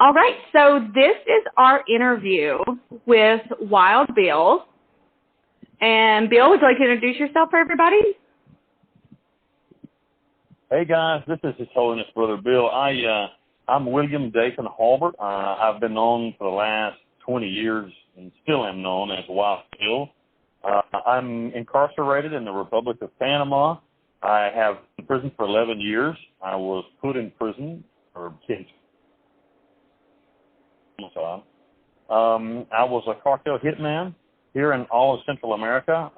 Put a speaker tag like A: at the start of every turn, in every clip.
A: All right, so this is our interview with Wild Bill. And Bill, would you like to introduce yourself for everybody?
B: Hey guys, this is His Holiness Brother Bill. I'm William Dathan Holbert. I've been known for the last 20 years and still am known as Wild Bill. I'm incarcerated in the Republic of Panama. I have been in prison for 11 years. I was put in prison for kids. I was a cartel hitman here in all of Central America,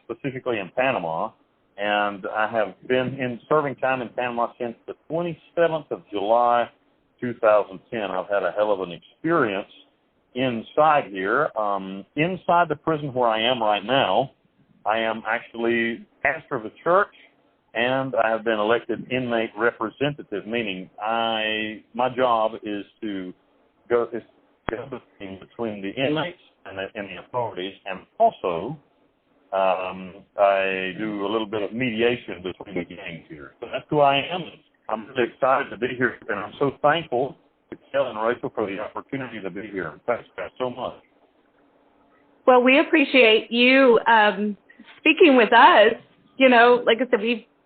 B: specifically in Panama. And I have been serving time in Panama since the 27th of July, 2010. I've had a hell of an experience inside here. Inside the prison where I am right now, I am actually pastor of the church, and I have been elected inmate representative, meaning my job is to go between the inmates and the authorities, and also I do a little bit of mediation between the gangs here. So that's who I am. I'm really excited to be here, and I'm so thankful to Kel and Rachel for the opportunity to be here. Thanks, guys, so much.
A: Well, we appreciate you speaking with us. You know, like I said,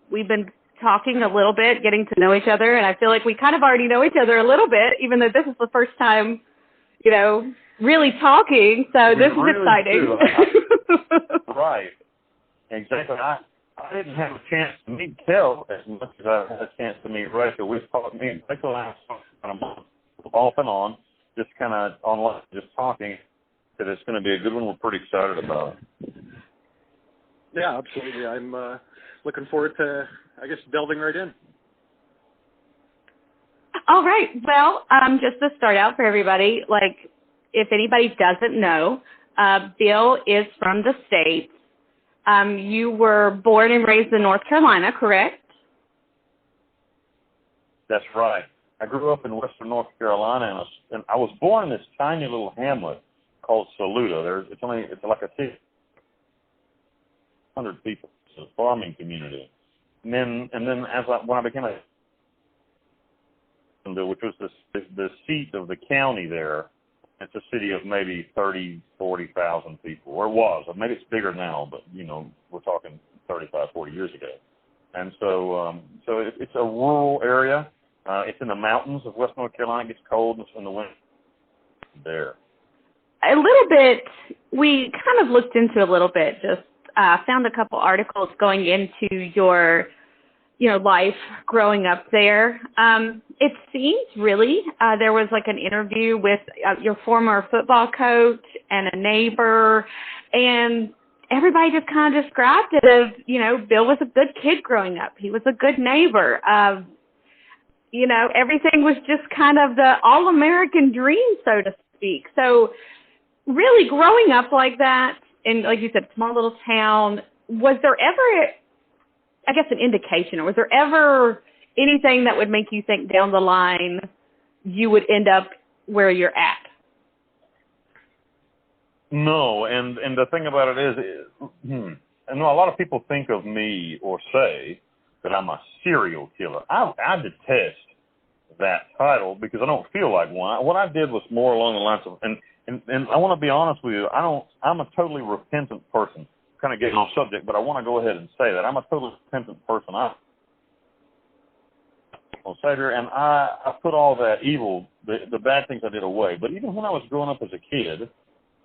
A: we've been talking a little bit, getting to know each other, and I feel like we kind of already know each other a little bit, even though this is the first time, you know, really talking. So this is exciting.
B: Right. Exactly. I didn't have a chance to meet Kel as much as I had a chance to meet Rachel. We've talked, me and Rachel and I off and on, just kind of online, just talking, that it's going to be a good one. We're pretty excited about it.
C: Yeah, absolutely. I'm looking forward to, I guess, delving right in.
A: All right. Well, just to start out for everybody, like, if anybody doesn't know, Bill is from the States. You were born and raised in North Carolina, correct?
B: That's right. I grew up in western North Carolina, and I was born in this tiny little hamlet called Saluda. It's like a 600 people. It's a farming community. And then when I became which was the seat of the county there, it's a city of maybe 40,000 people, or it was. Maybe it's bigger now, but, you know, we're talking 35, 40 years ago. And so it's a rural area. It's in the mountains of West North Carolina. It gets cold in the winter there.
A: A little bit, we kind of looked into a little bit, just found a couple articles going into your, you know, life growing up there. It seems really there was like an interview with your former football coach and a neighbor, and everybody just kind of described it as, you know, Bill was a good kid growing up. He was a good neighbor. You know, everything was just kind of the all-American dream, so to speak. So really growing up like that, and like you said, small little town, was there ever, I guess, an indication, or was there ever anything that would make you think down the line you would end up where you're at?
B: No, and the thing about it is, I know a lot of people think of me or say that I'm a serial killer. I detest that title because I don't feel like one. What I did was more along the lines of, and I want to be honest with you, I'm a totally repentant person. Kind of getting off subject, but I want to go ahead and say that I'm a totally repentant person. I'm a Savior, and I put all that evil, the bad things I did away. But even when I was growing up as a kid,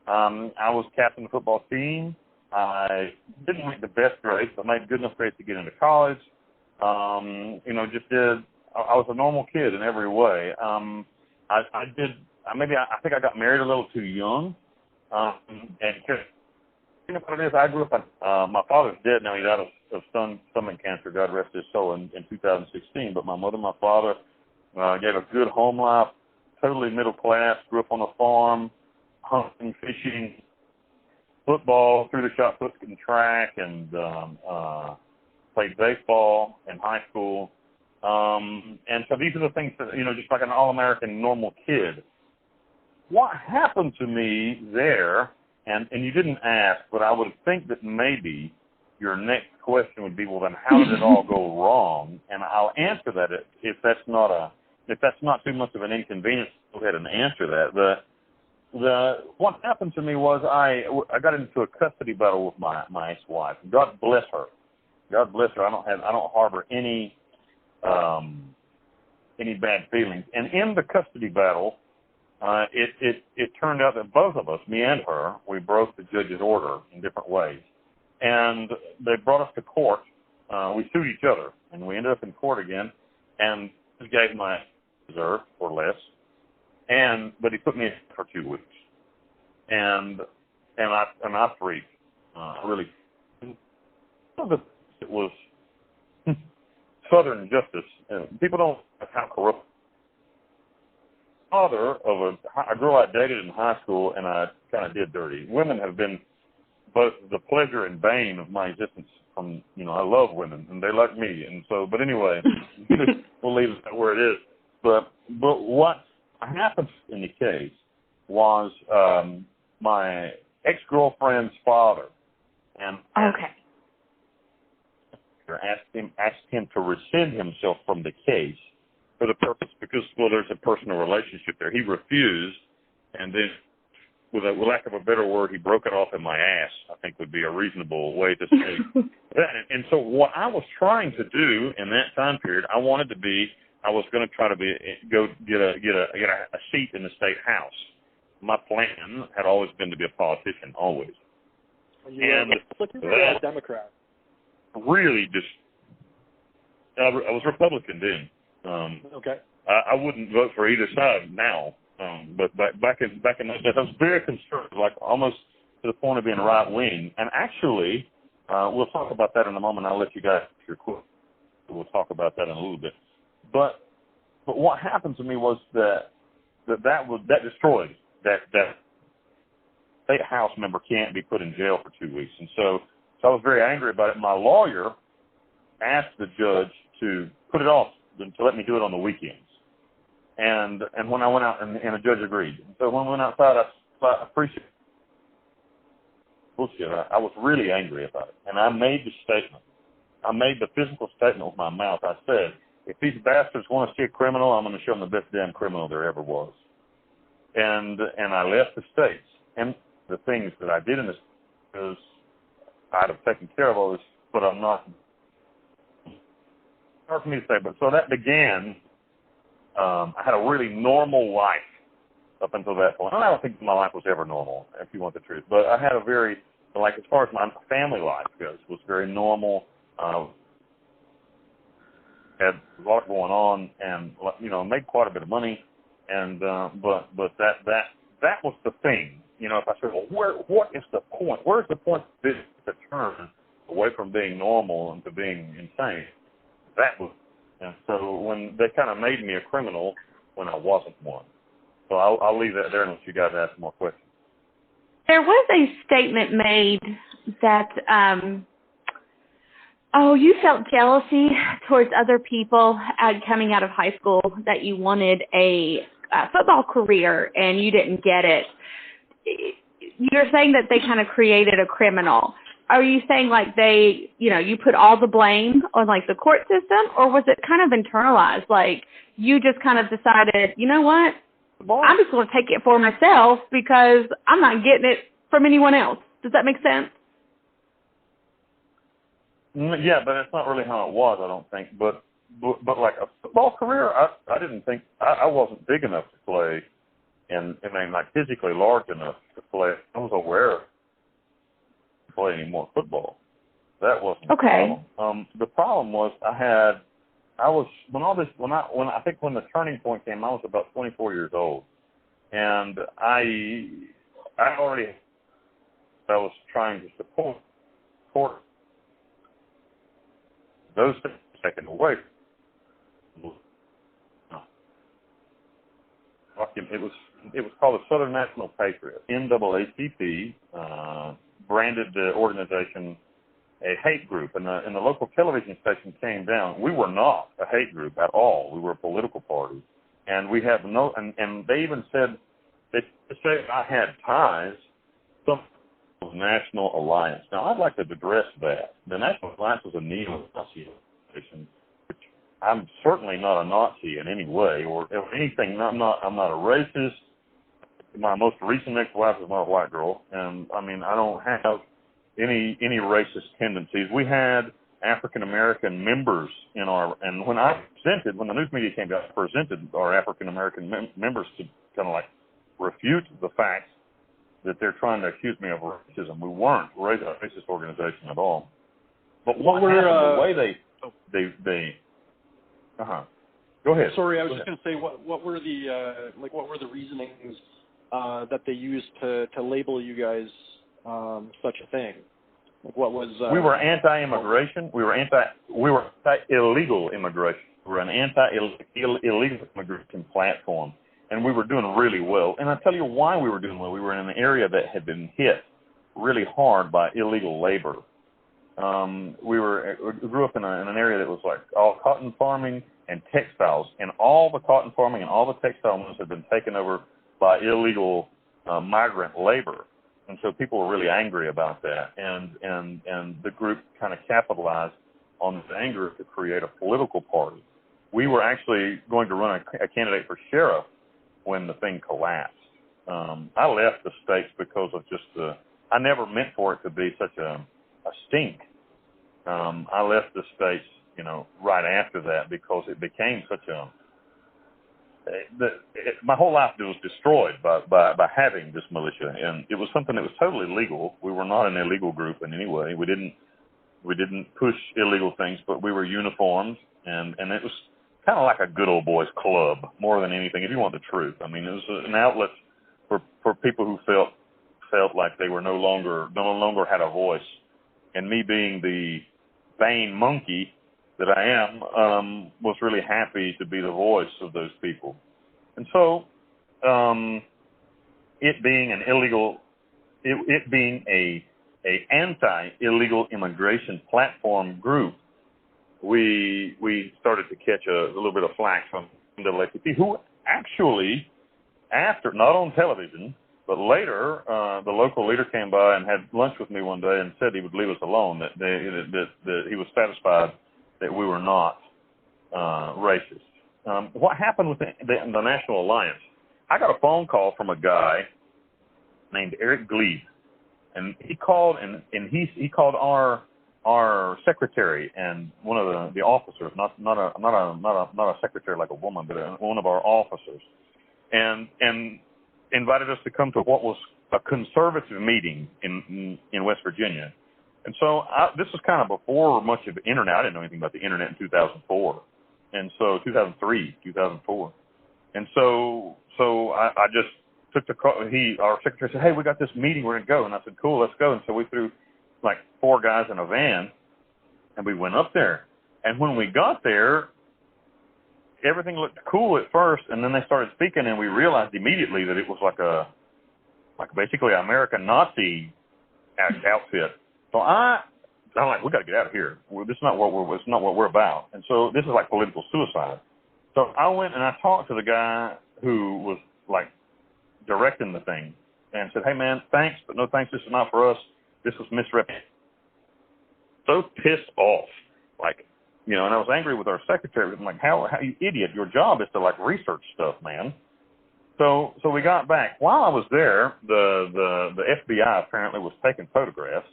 B: I was captain of the football team. I didn't make the best grades, but made good enough grades to get into college. You know, I was a normal kid in every way. I think I got married a little too young, and the thing about it is, I grew up my father's dead now. He died of stomach cancer, God rest his soul, in 2016. But my mother and my father gave a good home life, totally middle class, grew up on a farm, hunting, fishing, football, threw the shot put and track, and played baseball in high school. And so these are the things that, you know, just like an all-American normal kid. What happened to me there, and you didn't ask, but I would think that maybe your next question would be, well, then how did it all go wrong? And I'll answer that if that's not if that's not too much of an inconvenience, go ahead and answer that. What happened to me was I got into a custody battle with my ex-wife. God bless her. God bless her. I don't harbor any bad feelings. And in the custody battle, it turned out that both of us, me and her, we broke the judge's order in different ways. And they brought us to court. We sued each other, and we ended up in court again. And he gave my reserve or less, but he put me in for 2 weeks, and I freaked. Really, it was Southern justice. People don't know how corrupt. Father of a girl I dated in high school, and I kind of did dirty. Women have been both the pleasure and bane of my existence. I love women, and they like me, and so. But anyway, we'll leave it where it is. But what happened in the case was my ex-girlfriend's father, and asked him to rescind himself from the case for the purpose because there's a personal relationship there. He refused, and then, with lack of a better word, he broke it off in my ass, I think would be a reasonable way to say that. And so what I was trying to do in that time period, I was going to try to go get a seat in the state house. My plan had always been to be a politician, always.
C: You were a Democrat.
B: Really I was Republican then.
C: Okay.
B: I wouldn't vote for either side now. But back in those days, I was very conservative, like almost to the point of being right wing. And actually, we'll talk about that in a moment. I'll let you guys your quote. We'll talk about that in a little bit. But what happened to me was that destroyed that state house member can't be put in jail for 2 weeks. And so I was very angry about it. My lawyer asked the judge to put it off, to let me do it on the weekends. And when I went out, and the judge agreed. So when we went outside, I appreciate bullshit. I was really angry about it. And I made the statement. I made the physical statement with my mouth. I said, if these bastards want to see a criminal, I'm going to show them the best damn criminal there ever was. And I left the States. And the things that I did in this, because I'd have taken care of all this, but I'm not. It's hard for me to say, but so that began. I had a really normal life up until that point. And I don't think my life was ever normal, if you want the truth. But I had a very, as far as my family life goes, was very normal. Had a lot going on, and made quite a bit of money. And but that was the thing. If I said, well, what is the point? Where's the point of this to turn away from being normal into being insane? That was. And so when they kind of made me a criminal when I wasn't one. So I'll leave that there and let you guys ask more questions.
A: There was a statement made that, you felt jealousy towards other people coming out of high school, that you wanted a football career and you didn't get it. You're saying that they kind of created a criminal. Are you saying like they, you put all the blame on like the court system, or was it kind of internalized? Like you just kind of decided, you know what, I'm just going to take it for myself because I'm not getting it from anyone else. Does that make sense?
B: Yeah, but that's not really how it was, I don't think. But like a football career, I didn't think, I wasn't big enough to play and like physically large enough to play. I was aware play any more football. That wasn't the problem. The problem was when the turning point came, I was about 24 years old, and I was trying to support those things taken away. It was called the Southern National Patriots, NAACP. Branded the organization a hate group, and the local television station came down. We were not a hate group at all. We were a political party, and we have no. And they even said they said I had ties to the National Alliance. Now I'd like to address that. The National Alliance was a neo-Nazi organization, I'm certainly not a Nazi in any way or anything. I'm not a racist. My most recent ex-wife is not a white girl, and I mean I don't have any racist tendencies. We had African American members in our, and when the news media came out, I presented our African American members to kind of like refute the fact that they're trying to accuse me of racism. We weren't a racist organization at all. But what happened, the way they go ahead.
C: Sorry, I was just going to say, what were the reasonings that they used to label you guys such a thing? What was
B: we were anti-immigration. We were anti-illegal immigration. We were an anti-illegal immigration platform, and we were doing really well. And I'll tell you why we were doing well. We were in an area that had been hit really hard by illegal labor. We grew up in an area that was like all cotton farming and textiles, and all the cotton farming and all the textile mills had been taken over by illegal migrant labor. And so people were really angry about that, and the group kind of capitalized on this anger to create a political party. We were actually going to run a candidate for sheriff when the thing collapsed. I left the States because of just I never meant for it to be such a stink. I left the States, right after that because it became such my whole life was destroyed by having this militia, and it was something that was totally legal. We were not an illegal group in any way. We didn't push illegal things, but we were uniformed, and it was kind of like a good old boys club more than anything. If you want the truth, I mean, it was an outlet for people who felt like they were no longer had a voice. And me being the vain monkey that I am, was really happy to be the voice of those people. And so, it being a anti-illegal immigration platform group, we started to catch a little bit of flack from the NAACP, who actually, after, not on television, but later, the local leader came by and had lunch with me one day and said he would leave us alone, that he was satisfied that we were not racist. What happened with the National Alliance? I got a phone call from a guy named Eric Glebe, and he called he called our secretary and one of the officers, not a secretary like a woman, but one of our officers, and invited us to come to what was a conservative meeting in West Virginia. And so this was kind of before much of the internet. I didn't know anything about the internet in 2004. And so 2003, 2004. And so I just took the call. Our secretary said, "Hey, we got this meeting. We're going to go." And I said, "Cool, let's go." And so we threw like 4 guys in a van and we went up there. And when we got there, everything looked cool at first, and then they started speaking, and we realized immediately that it was like basically an American Nazi outfit. So I'm like, we got to get out of here. This is not what we're about. And so this is like political suicide. So I went and I talked to the guy who was like directing the thing and said, "Hey man, thanks, but no thanks. This is not for us. This was misrepresented." So pissed off, like. And I was angry with our secretary. I'm like, how you idiot? Your job is to like research stuff, man. So we got back. While I was there, the FBI apparently was taking photographs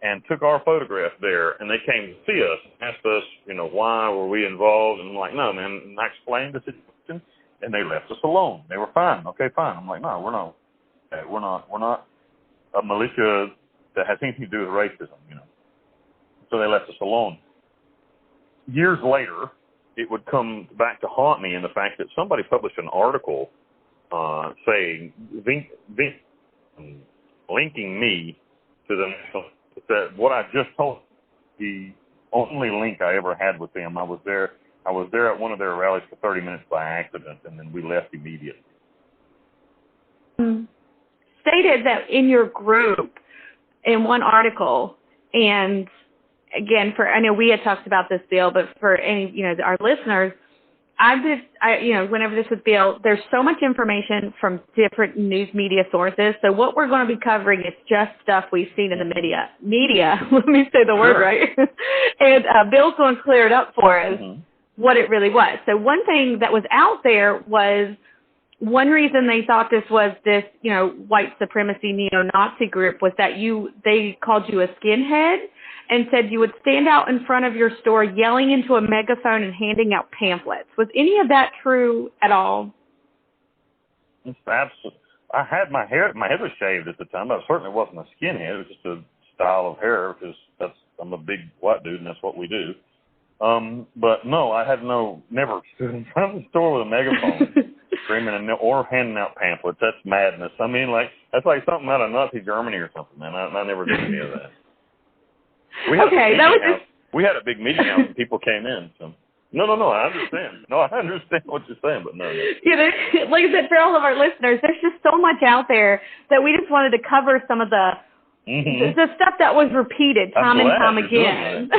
B: and took our photograph there, and they came to see us, asked us, why were we involved? And I'm like, no, man. And I explained the situation, and they left us alone. They were fine. Okay, fine. I'm like, no, we're not a militia that has anything to do with racism, So they left us alone. Years later, it would come back to haunt me in the fact that somebody published an article saying, linking me to the National, that what I just told, the only link I ever had with them. I was there at one of their rallies for 30 minutes by accident, and then we left immediately.
A: Stated that in your group, in one article, and again, I know we had talked about this, Bill, but for any, our listeners, whenever this was Bill, there's so much information from different news media sources. So what we're going to be covering is just stuff we've seen in the media. Let me say the word right. And Bill's going to clear it up for us. Mm-hmm. what it really was. So one thing that was out there was one reason they thought this was this, white supremacy neo-Nazi group was that they called you a skinhead and said you would stand out in front of your store yelling into a megaphone and handing out pamphlets. Was any of that true at all?
B: It's absolutely. I had my head was shaved at the time, but I certainly wasn't a skinhead. It was just a style of hair because I'm a big white dude and that's what we do. But no, I had never stood in front of the store with a megaphone screaming or handing out pamphlets. That's madness. I mean, that's like something out of Nazi Germany or something, man. I never did any of that. We had a big meeting house and people came in. So no, I understand. No, I understand what you're saying, but no.
A: Like I said, for all of our listeners, there's just so much out there that we just wanted to cover some of the stuff that was repeated time and time again.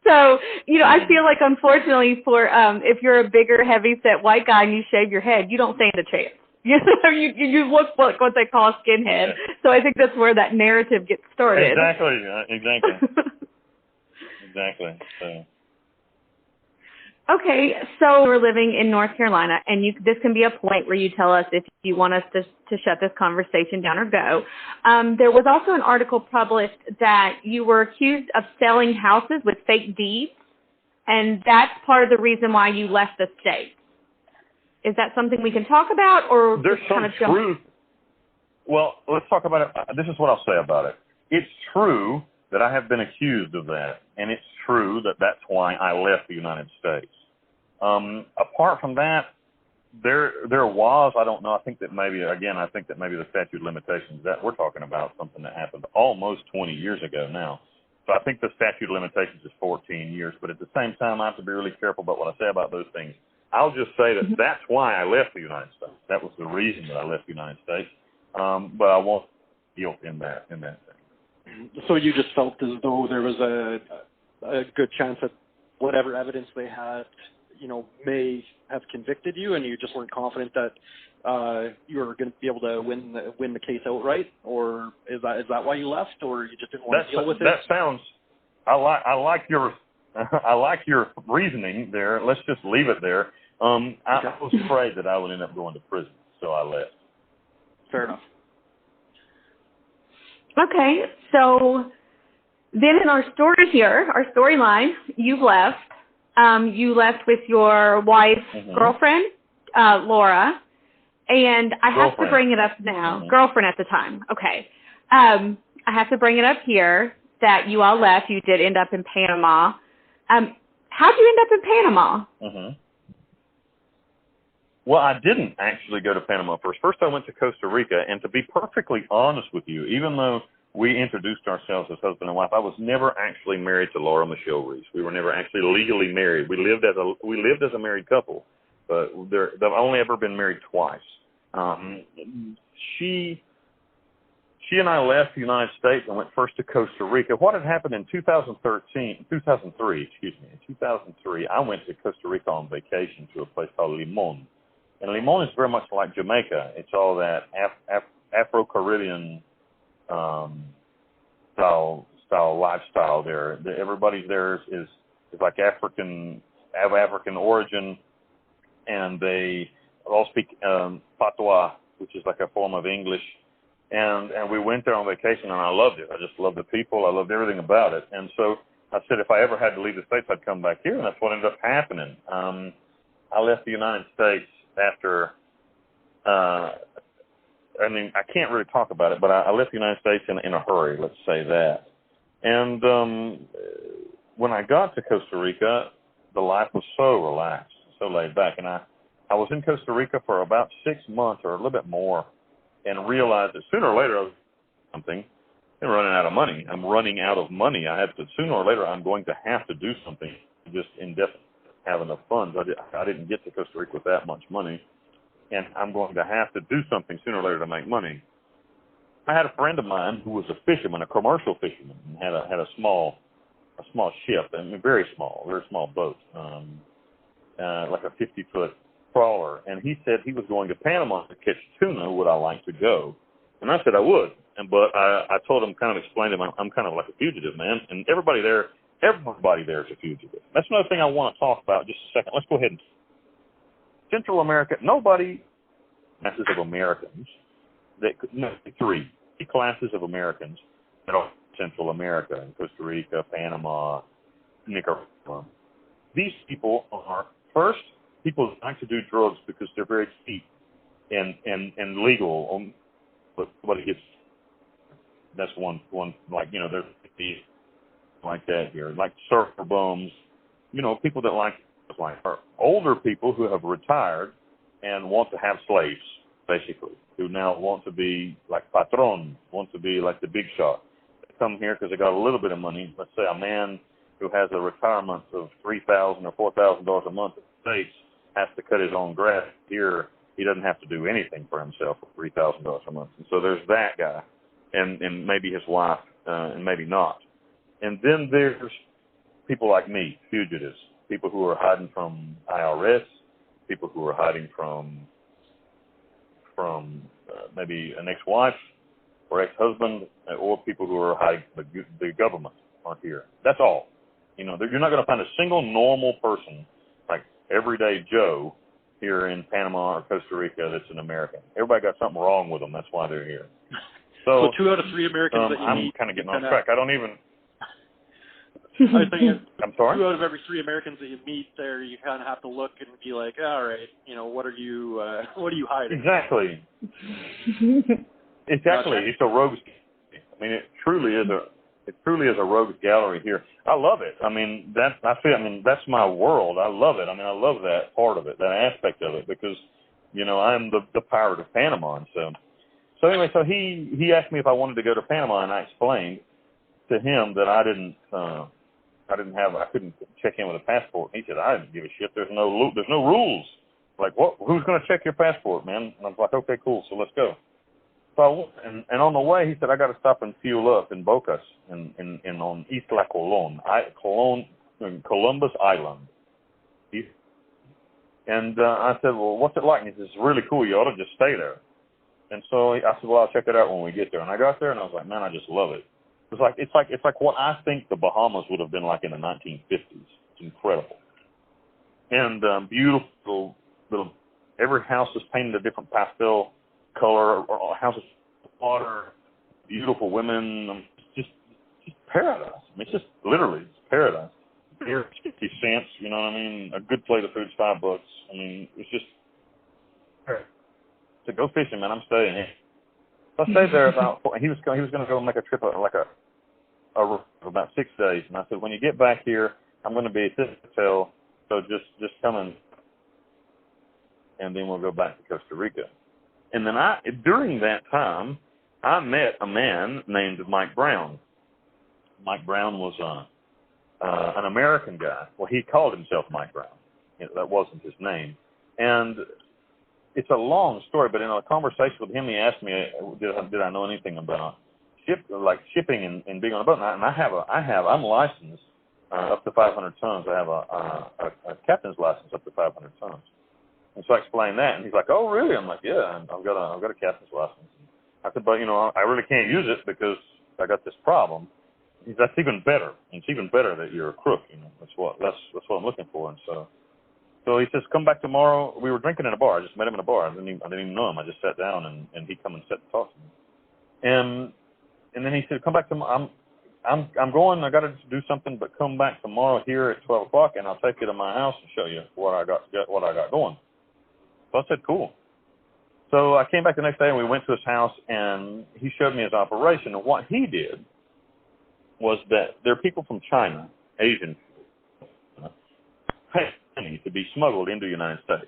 A: So, I feel like unfortunately for if you're a bigger, heavy-set white guy and you shave your head, you don't stand a chance. You look like what they call a skinhead. Yeah. So I think that's where that narrative gets started.
B: Exactly. Exactly. So.
A: Okay, so we're living in North Carolina, and this can be a point where you tell us if you want us to shut this conversation down or go. There was also an article published that you were accused of selling houses with fake deeds, and that's part of the reason why you left the state. Is that something we can talk about, or
B: there's
A: just
B: some
A: kind of jump?
B: truth? Well, let's talk about it. This is what I'll say about it. It's true that I have been accused of that, and it's true that that's why I left the United States. Apart from that, there was, I don't know, I think that maybe the statute of limitations that we're talking about, something that happened almost 20 years ago now. So I think the statute of limitations is 14 years, but at the same time, I have to be really careful about what I say about those things. I'll just say that that's why I left the United States. That was the reason that I left the United States. But I won't guilt in that thing.
C: So you just felt as though there was a good chance that whatever evidence they had, may have convicted you, and you just weren't confident that you were going to be able to win the case outright, or is that why you left, or you just didn't want to deal with it?
B: That sounds. I like your reasoning there. Let's just leave it there. I was afraid that I would end up going to prison, so I left.
C: Fair enough.
A: Okay, so then in our story here, our storyline, you've left. You left with your wife's girlfriend, Laura, and I have to bring it up now. Girlfriend at the time. Okay. I have to bring it up here that you all left. You did end up in Panama. How'd you end up in Panama?
B: Well, I didn't actually go to Panama first. First, I went to Costa Rica, and to be perfectly honest with you, even though we introduced ourselves as husband and wife, I was never actually married to Laura Michelle Reese. We were never actually legally married. We lived as a married couple, but they've only ever been married twice. She and I left the United States and went first to Costa Rica. What had happened in 2003, in 2003, I went to Costa Rica on vacation to a place called Limon. And Limon is very much like Jamaica. It's all that Afro-Caribbean style lifestyle there. Everybody there is like African origin, and they all speak patois, which is like a form of English. And we went there on vacation, and I loved it. I just loved the people. I loved everything about it. And so I said if I ever had to leave the States, I'd come back here, and that's what ended up happening. I left the United States after, I can't really talk about it, but I left the United States in a hurry, let's say that. And when I got to Costa Rica, the life was so relaxed, so laid back. And I was in Costa Rica for about 6 months or a little bit more, and realized that sooner or later I was something. I'm running out of money. I have to, sooner or later, I'm going to have to do something just indefinitely. Have enough funds. I didn't get to Costa Rica with that much money, and I'm going to have to do something sooner or later to make money. I had a friend of mine who was a fisherman, a commercial fisherman, and had a small ship, very small boat, like a 50-foot trawler. And he said he was going to Panama to catch tuna. Would I like to go? And I said I would. But I told him, kind of explained to him, I'm kind of like a fugitive, man. And everybody there Everybody there is a fugitive. That's another thing I want to talk about just a second. Let's go ahead and Central America, nobody classes of Americans that could, no, three classes of Americans that are Central America, in Costa Rica, Panama, Nicaragua. These people are, first, people that like to do drugs because they're very cheap and legal. But it gets, that's one, like, you know, there's like that here, like surfer bums, you know, people that like are older people who have retired and want to have slaves, basically, who now want to be like patron, want to be like the big shot. They come here because they got a little bit of money. Let's say a man who has a retirement of $3,000 or $4,000 a month in the States has to cut his own grass. Here, he doesn't have to do anything for himself for $3,000 a month. And so there's that guy, and maybe his wife, and maybe not. And then there's people like me, fugitives, people who are hiding from IRS, people who are hiding from maybe an ex-wife or ex-husband, or people who are hiding from the government aren't here. That's all. You know, you're not going to find a single normal person, like everyday Joe, here in Panama or Costa Rica that's an American. Everybody got something wrong with them. That's why they're here.
C: So 2 out of 3 Americans that you
B: I'm
C: meet...
B: kind of getting off track. I don't even...
C: I'm
B: sorry?
C: 2 out of every 3 Americans that you meet there, you kind of have to look and be like, all right, you know, what are you hiding?
B: Exactly. Exactly. It's a rogues. I mean, it truly is a rogues gallery here. I love it. I mean, that's my world. I love it. I mean, I love that part of it, that aspect of it, because, you know, I'm the pirate of Panama. And so anyway, so he asked me if I wanted to go to Panama, and I explained to him that I couldn't check in with a passport. And he said, I didn't give a shit. There's no rules. Like, what? Who's going to check your passport, man? And I was like, okay, cool. So let's go. So I went, and on the way, he said, I got to stop and fuel up in Bocas, in on Isla Colón, Columbus Island. And I said, well, what's it like? And he said, it's really cool. You ought to just stay there. And so I said, well, I'll check it out when we get there. And I got there, and I was like, man, I just love it. It's like what I think the Bahamas would have been like in the 1950s. It's incredible. And beautiful little, every house is painted a different pastel color, or houses with water, beautiful women, just paradise. I mean, it's just literally, it's paradise. Here, 50 cents, you know what I mean? A good plate of food's $5. I mean, it's just, to go fishing, man, I'm staying here. So I stayed there he was going to go make a trip, like a about 6 days. And I said, when you get back here, I'm going to be at this hotel, so just come and then we'll go back to Costa Rica. And then during that time, I met a man named Mike Brown. Mike Brown was an American guy. Well, he called himself Mike Brown. That wasn't his name. And it's a long story, but in a conversation with him, he asked me, did I know anything about shipping and being on a boat? And I'm licensed up to 500 tons. I have a captain's license up to 500 tons. And so I explained that, and he's like, "Oh, really?" I'm like, "Yeah, I've got a captain's license." I said, "But you know, I really can't use it because I got this problem." He's, "That's even better. It's even better that you're a crook. You know, that's what I'm looking for." And so he says, "Come back tomorrow." We were drinking in a bar. I just met him in a bar. I didn't even know him. I just sat down, and he come and sat and talk to me. And then he said, "Come back tomorrow. I'm going. I got to do something, but come back tomorrow here at 12 o'clock, and I'll take you to my house and show you what I got going." So I said, cool. So I came back the next day, and we went to his house, and he showed me his operation. And what he did was that there are people from China, Asian, pay money to be smuggled into the United States.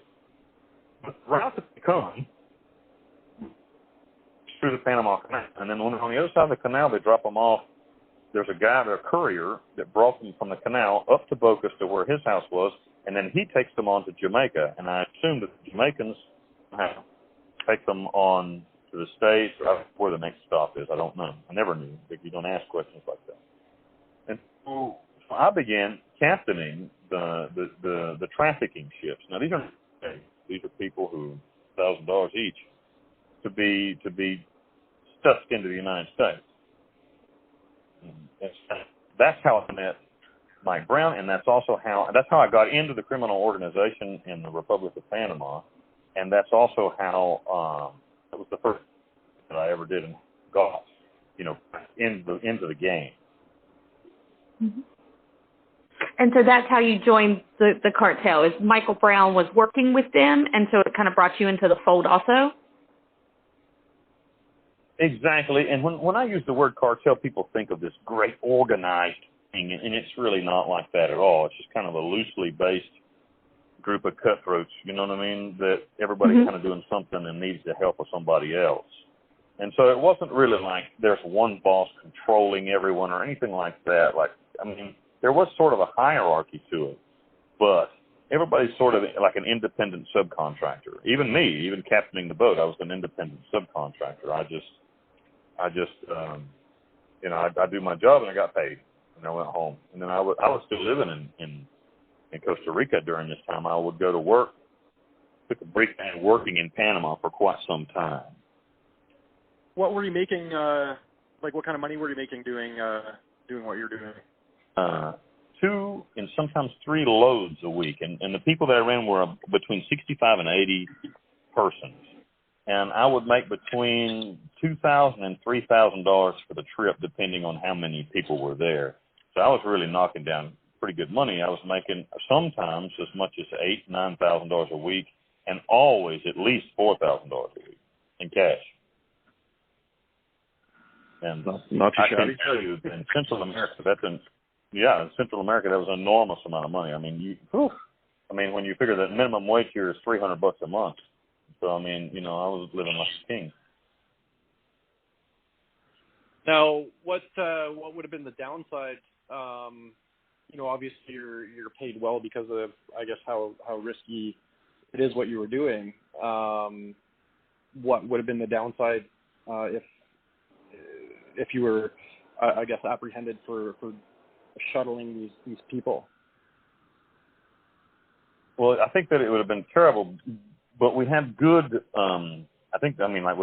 B: But the route that they come through the Panama Canal, and then on the other side of the canal, they drop them off. There's a courier that brought them from the canal up to Bocas to where his house was, and then he takes them on to Jamaica. And I assume that the Jamaicans take them on to the States or where the next stop is. I don't know. I never knew. You don't ask questions like that. And so I began captaining the trafficking ships. Now these are people who $1,000 each to be stuffed into the United States. That's how I met Mike Brown, and that's how I got into the criminal organization in the Republic of Panama, and that's also how it was the first that I ever did in golf, into the game.
A: Mm-hmm. And so that's how you joined the cartel, is Michael Brown was working with them, and so it kind of brought you into the fold also?
B: Exactly. And when I use the word cartel, people think of this great organized thing, and it's really not like that at all. It's just kind of a loosely based group of cutthroats, you know what I mean, that everybody's kind of doing something and needs the help of somebody else. And so it wasn't really like there's one boss controlling everyone or anything like that. There was sort of a hierarchy to it, but everybody's sort of like an independent subcontractor. Even me, even captaining the boat, I was an independent subcontractor. I do my job and I got paid, and I went home. And then I was still living in Costa Rica during this time. I would go to work, took a break and working in Panama for quite some time.
C: What were you making? What kind of money were you making doing what you're doing?
B: 2 and sometimes 3 loads a week, and the people that I ran were between 65 and 80 persons, and I would make between $2,000 and $3,000 for the trip, depending on how many people were there. So I was really knocking down pretty good money. I was making sometimes as much as $8,000-9,000 a week, and always at least $4,000 a week in cash. And
C: not too
B: I
C: shabby.
B: can tell you, in Central America, in Central America, that was an enormous amount of money. When you figure that minimum wage here is $300 a month. So, I was living like a king.
C: Now, what would have been the downside? Obviously you're paid well because of, I guess, how risky it is what you were doing. What would have been the downside if you were, I guess, apprehended for shuttling these people?
B: Well, I think that it would have been terrible, but we had good, would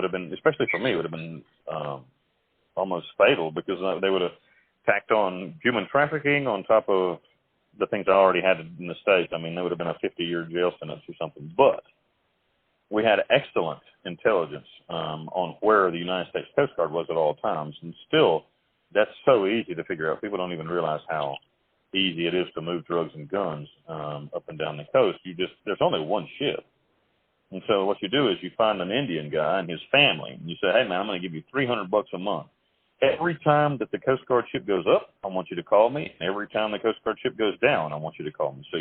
B: have been, especially for me, it would have been almost fatal, because they would have tacked on human trafficking on top of the things I already had in the States. There would have been a 50-year jail sentence or something. But we had excellent intelligence on where the United States Coast Guard was at all times. And still, that's so easy to figure out. People don't even realize how easy it is to move drugs and guns up and down the coast. There's only one ship. And so what you do is you find an Indian guy and his family, and you say, hey, man, I'm going to give you $300 a month. Every time that the Coast Guard ship goes up, I want you to call me. Every time the Coast Guard ship goes down, I want you to call me. So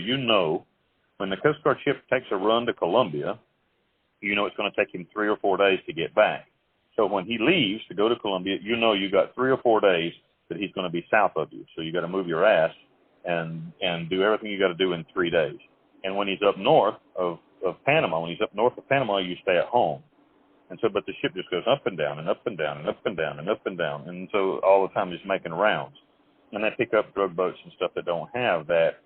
B: when the Coast Guard ship takes a run to Colombia, it's going to take him 3 or 4 days to get back. So when he leaves to go to Colombia, you got 3 or 4 days that he's going to be south of you. So you got to move your ass and do everything you got to do in 3 days. And when he's up north of Panama, you stay at home. And so, but the ship just goes up and down and up and down and up and down and up and down. And so all the time he's making rounds. And they pick up drug boats and stuff that don't have that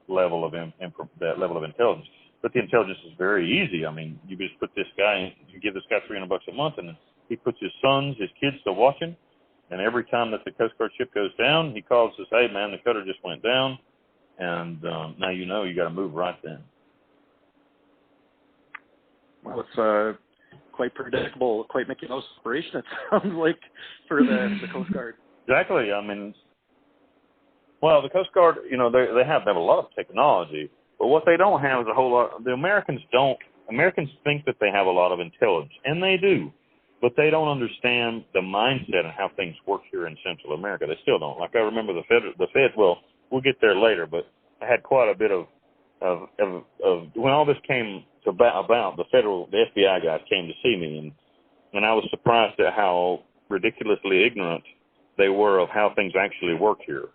B: level of intelligence. But the intelligence is very easy. You just put this guy, you give this guy $300 a month, and he puts his kids to watching. And every time that the Coast Guard ship goes down, he calls us, hey, man, the cutter just went down. And now you got to move right then.
C: Well, it's quite predictable, quite Mickey Mouse operation, it sounds like, for the Coast Guard.
B: Exactly. Well, the Coast Guard, they have a lot of technology, but what they don't have is a whole lot. The Americans think that they have a lot of intelligence, and they do, but they don't understand the mindset and how things work here in Central America. They still don't. Like, I remember the Fed. Well, we'll get there later, but I had quite a bit of when all this came about, the FBI guys came to see me, and I was surprised at how ridiculously ignorant they were of how things actually work here.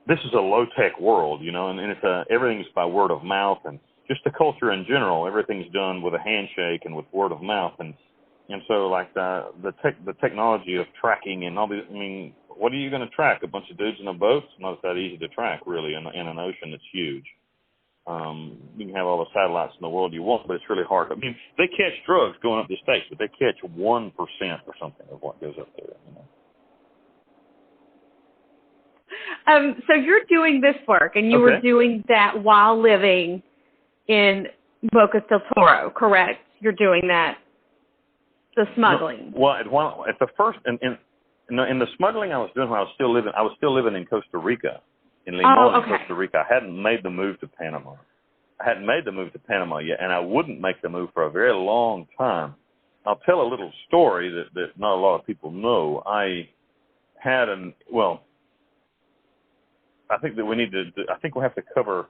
B: This is a low-tech world, and it's everything's by word of mouth, and just the culture in general, everything's done with a handshake and with word of mouth, and so like the technology of tracking and all these, what are you going to track? A bunch of dudes in a boat? It's not that easy to track, really, in an ocean that's huge. You can have all the satellites in the world you want, but it's really hard. They catch drugs going up the States, but they catch 1% or something of what goes up there.
A: So you're doing this work, and you were doing that while living in Bocas del Toro, correct? You're doing that, the smuggling.
B: Well, at the first, in the smuggling I was doing when I was still living in Costa Rica, in Limon, Costa Rica. I hadn't made the move to Panama. I hadn't made the move to Panama yet, and I wouldn't make the move for a very long time. I'll tell a little story that not a lot of people know. I had I think that I think we have to cover,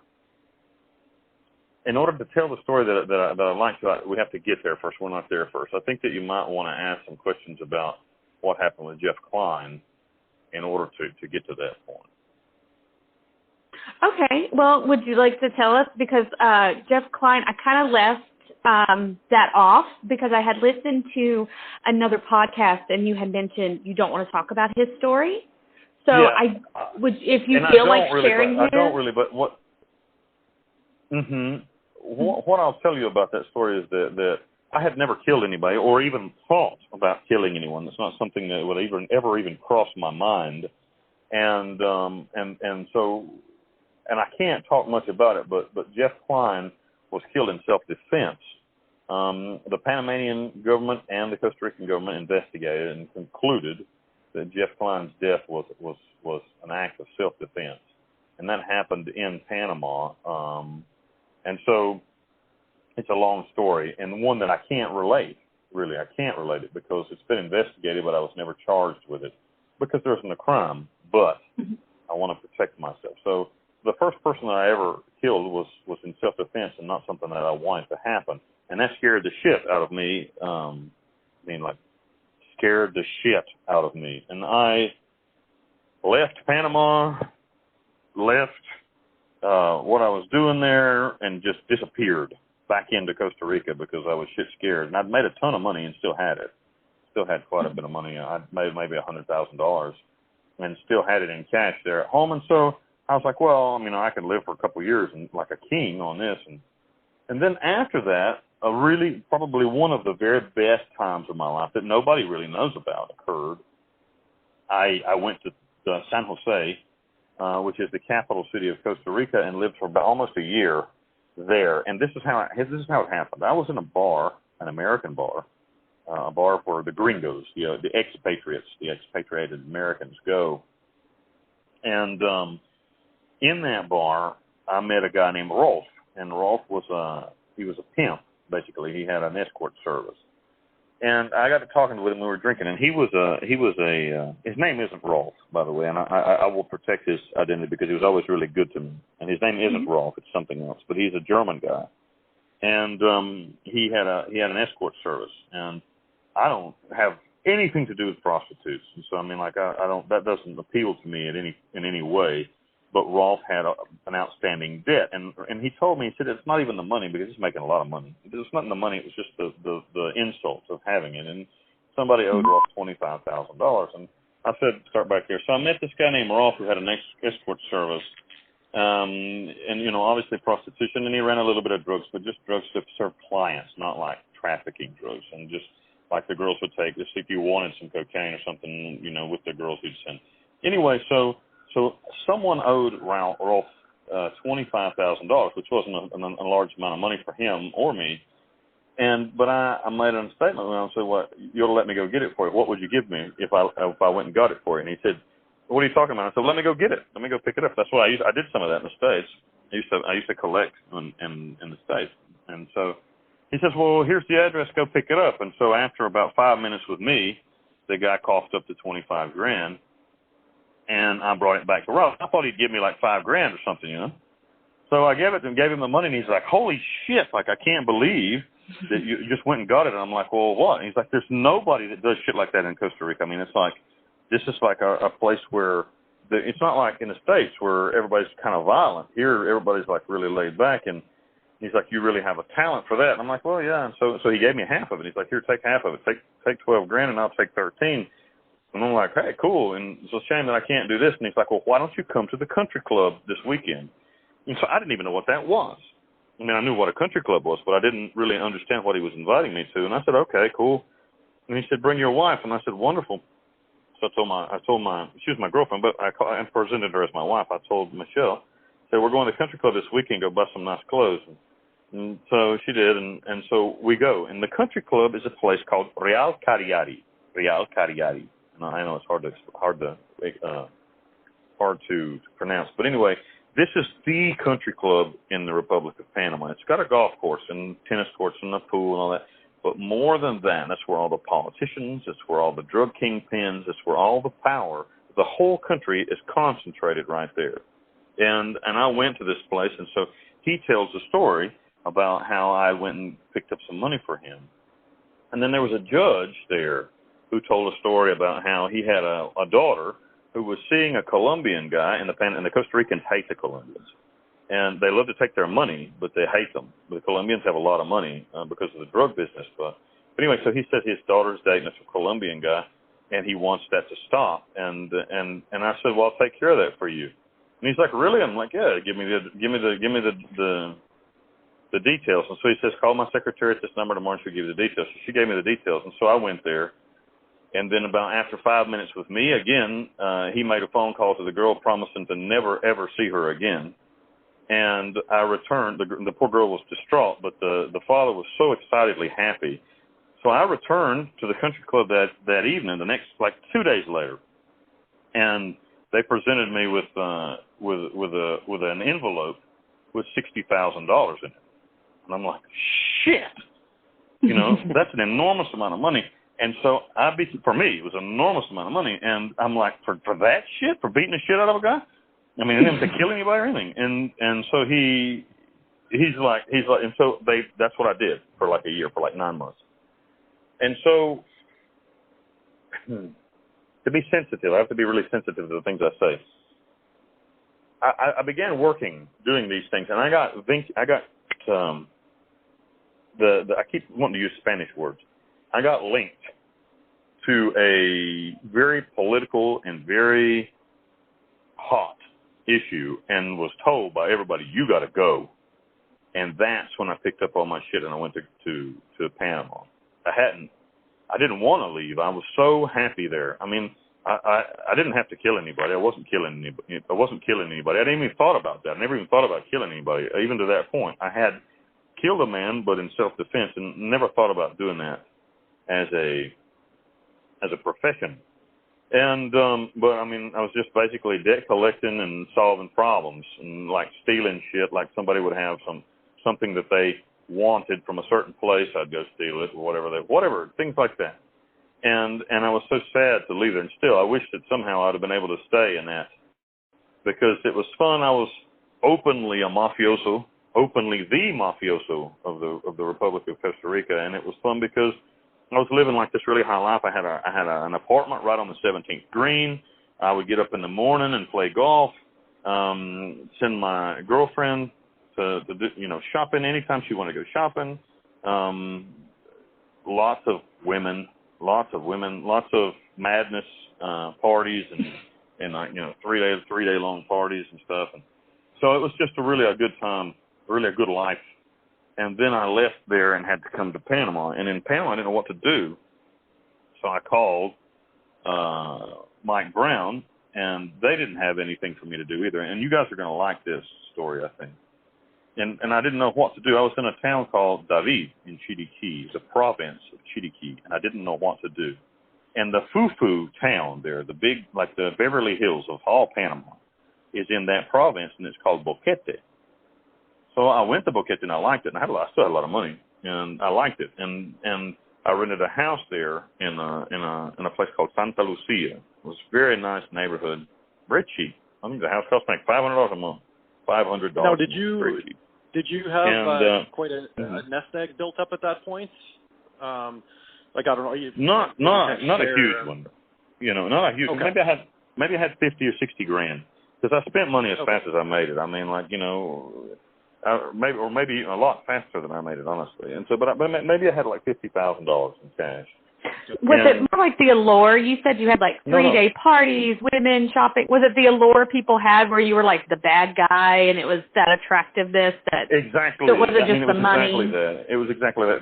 B: in order to tell the story that I like to, we have to get there first. We're not there first. I think that you might want to ask some questions about what happened with Jeff Klein in order to get to that point.
A: Okay. Well, would you like to tell us? Because Jeff Klein, I kind of left that off because I had listened to another podcast and you had mentioned you don't want to talk about his story. So I would, if you feel like sharing his.
B: I don't really, but what? What I'll tell you about that story is that I had never killed anybody or even thought about killing anyone. It's not something that would ever even cross my mind, and so I can't talk much about it. But Jeff Klein was killed in self-defense. The Panamanian government and the Costa Rican government investigated and concluded that Jeff Klein's death was an act of self-defense, and that happened in Panama. And so it's a long story, and one that I can't relate, really. I can't relate it because it's been investigated, but I was never charged with it because there isn't a crime, but I want to protect myself. So the first person that I ever killed was in self-defense and not something that I wanted to happen, and that scared the shit out of me, scared the shit out of me. And I left Panama, left what I was doing there, and just disappeared back into Costa Rica because I was shit scared. And I'd made a ton of money and still had it. Still had quite a bit of money. I'd made maybe $100,000 and still had it in cash there at home. And so I was like, well, I could live for a couple of years and like a king on this. And then after that, probably one of the very best times of my life that nobody really knows about occurred. I went to San Jose, which is the capital city of Costa Rica, and lived for about almost a year there. And this is how it happened. I was in a bar, an American bar, a bar where the gringos, the expatriates, the expatriated Americans go. And in that bar, I met a guy named Rolf, and Rolf was a pimp. Basically, he had an escort service, and I got to talking with him. We were drinking, and his name isn't Rolf, by the way, and I will protect his identity because he was always really good to me. And his name isn't Rolf; it's something else. But he's a German guy, and he had an escort service, and I don't have anything to do with prostitutes, and so I don't. That doesn't appeal to me in any way. But Rolf had an outstanding debt, and he told me, he said, it's not even the money because he's making a lot of money. It was not the money; it was just the insults of having it. And somebody owed Rolf $25,000, and I said, start back there. So I met this guy named Rolf who had an escort service, and obviously prostitution, and he ran a little bit of drugs, but just drugs to serve clients, not like trafficking drugs, and just like the girls would take, just if you wanted some cocaine or something, with the girls he'd send. Anyway, So someone owed Rolf $25,000, which wasn't a large amount of money for him or me. But I made a statement and I said, "Well, you ought to let me go get it for you. What would you give me if I went and got it for you?" And he said, "What are you talking about?" I said, "Let me go get it. Let me go pick it up." That's what I did some of that in the States. I used to collect in the States. And so he says, "Well, here's the address. Go pick it up." And so after about 5 minutes with me, the guy coughed up to $25,000. And I brought it back to Rolf. I thought he'd give me like $5,000 or something, So I gave him the money, and he's like, "Holy shit! Like, I can't believe that you just went and got it." And I'm like, "Well, what?" And he's like, "There's nobody that does shit like that in Costa Rica. It's like this is like a place where it's not like in the States where everybody's kind of violent. Here, everybody's like really laid back." And he's like, "You really have a talent for that." And I'm like, "Well, yeah." And so he gave me half of it. He's like, "Here, take half of it. Take $12,000, and I'll take 13." And I'm like, "Hey, cool. And it's a shame that I can't do this." And he's like, "Well, why don't you come to the country club this weekend?" And so I didn't even know what that was. I knew what a country club was, but I didn't really understand what he was inviting me to. And I said, "Okay, cool." And he said, "Bring your wife." And I said, "Wonderful." So I told my, she was my girlfriend, but I presented her as my wife. I told Michelle, said, we're going to the country club this weekend, go buy some nice clothes. And so she did, and so we go. And the country club is a place called Real Cariari. Real Cariari. And I know it's hard to pronounce, but anyway, this is the country club in the Republic of Panama. It's got a golf course and tennis courts and a pool and all that. But more than that, that's where all the politicians, it's where all the drug kingpins, it's where all the power, the whole country is concentrated right there. And I went to this place, and so he tells a story about how I went and picked up some money for him. And then there was a judge there who told a story about how he had a daughter who was seeing a Colombian guy, and the Costa Ricans hate the Colombians. And they love to take their money, but they hate them. The Colombians have a lot of money because of the drug business. But anyway, so he said his daughter's dating a Colombian guy, and he wants that to stop. And I said, well, I'll take care of that for you. And he's like, really? I'm like, yeah, give me the details. And so he says, call my secretary at this number tomorrow, and she'll give you the details. So she gave me the details, and so I went there. And then after 5 minutes with me, again, he made a phone call to the girl promising to never, ever see her again. And I returned. The poor girl was distraught, but the father was so excitedly happy. So I returned to the country club that evening, the next, 2 days later. And they presented me with an envelope with $60,000 in it. And I'm like, shit! That's an enormous amount of money. And so for me, it was an enormous amount of money. And I'm like, for that shit? For beating the shit out of a guy? I mean, and to kill anybody or anything. And so he's like, and so that's what I did for a year, for 9 months. And so to be sensitive, I have to be really sensitive to the things I say. I began doing these things, and I keep wanting to use Spanish words. I got linked to a very political and very hot issue and was told by everybody, you got to go. And that's when I picked up all my shit and I went to Panama. I didn't want to leave. I was so happy there. I mean, I didn't have to kill anybody. I wasn't killing anybody. I didn't even thought about that. I never even thought about killing anybody, even to that point. I had killed a man, but in self-defense, and never thought about doing that as a profession. And but I mean, I was just basically debt collecting and solving problems, and stealing shit. Like somebody would have something that they wanted from a certain place, I'd go steal it, or whatever, things like that. And I was so sad to leave there. And still, I wish that somehow I'd have been able to stay in that, because it was fun. I was openly a mafioso, openly the mafioso of the Republic of Costa Rica, and it was fun because I was living this really high life. I had an apartment right on the 17th green. I would get up in the morning and play golf, send my girlfriend to do, shopping anytime she wanted to go shopping. Lots of women, lots of madness parties and 3 day long parties and stuff. And so it was just a good time, really a good life. And then I left there and had to come to Panama. And in Panama, I didn't know what to do. So I called Mike Brown, and they didn't have anything for me to do either. And you guys are going to like this story, I think. And I didn't know what to do. I was in a town called David in Chiriquí, the province of Chiriquí, and I didn't know what to do. And the Fufu town there, the big, the Beverly Hills of all Panama, is in that province, and it's called Boquete. So I went to Boquete, and I liked it. And I still had a lot of money, and I liked it. And I rented a house there in a place called Santa Lucia. It was a very nice neighborhood, very cheap. I think the house cost me $500 a month. $500.
C: Now, did you have quite a nest egg built up at that point? I don't know.
B: Not a huge one. Not a huge one. Maybe I had 50 or 60 grand, because I spent money as fast as I made it. I mean, maybe a lot faster than I made it, honestly. And so, but maybe I had $50,000 in cash.
A: Was it more like the allure? You said you had 3-day parties, women shopping. Was it the allure people had where you were the bad guy, and it was that attractiveness that
B: exactly?
A: So it wasn't just the money.
B: Exactly that. It was exactly that.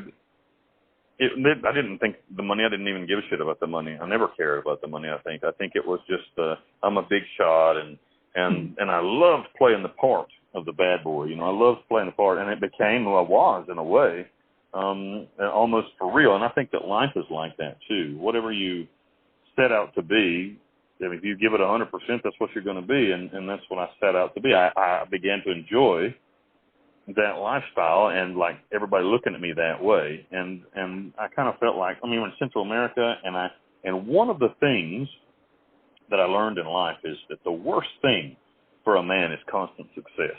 B: I didn't think the money. I didn't even give a shit about the money. I never cared about the money. I think it was just I'm a big shot, and I loved playing the part of the bad boy. I loved playing the part, and it became who I was in a way, almost for real. And I think that life is like that too. Whatever you set out to be, if you give it 100%, that's what you're going to be, and that's what I set out to be. I began to enjoy that lifestyle and like everybody looking at me that way, and I kind of felt like, we're in Central America, and one of the things that I learned in life is that the worst thing for a man is constant success.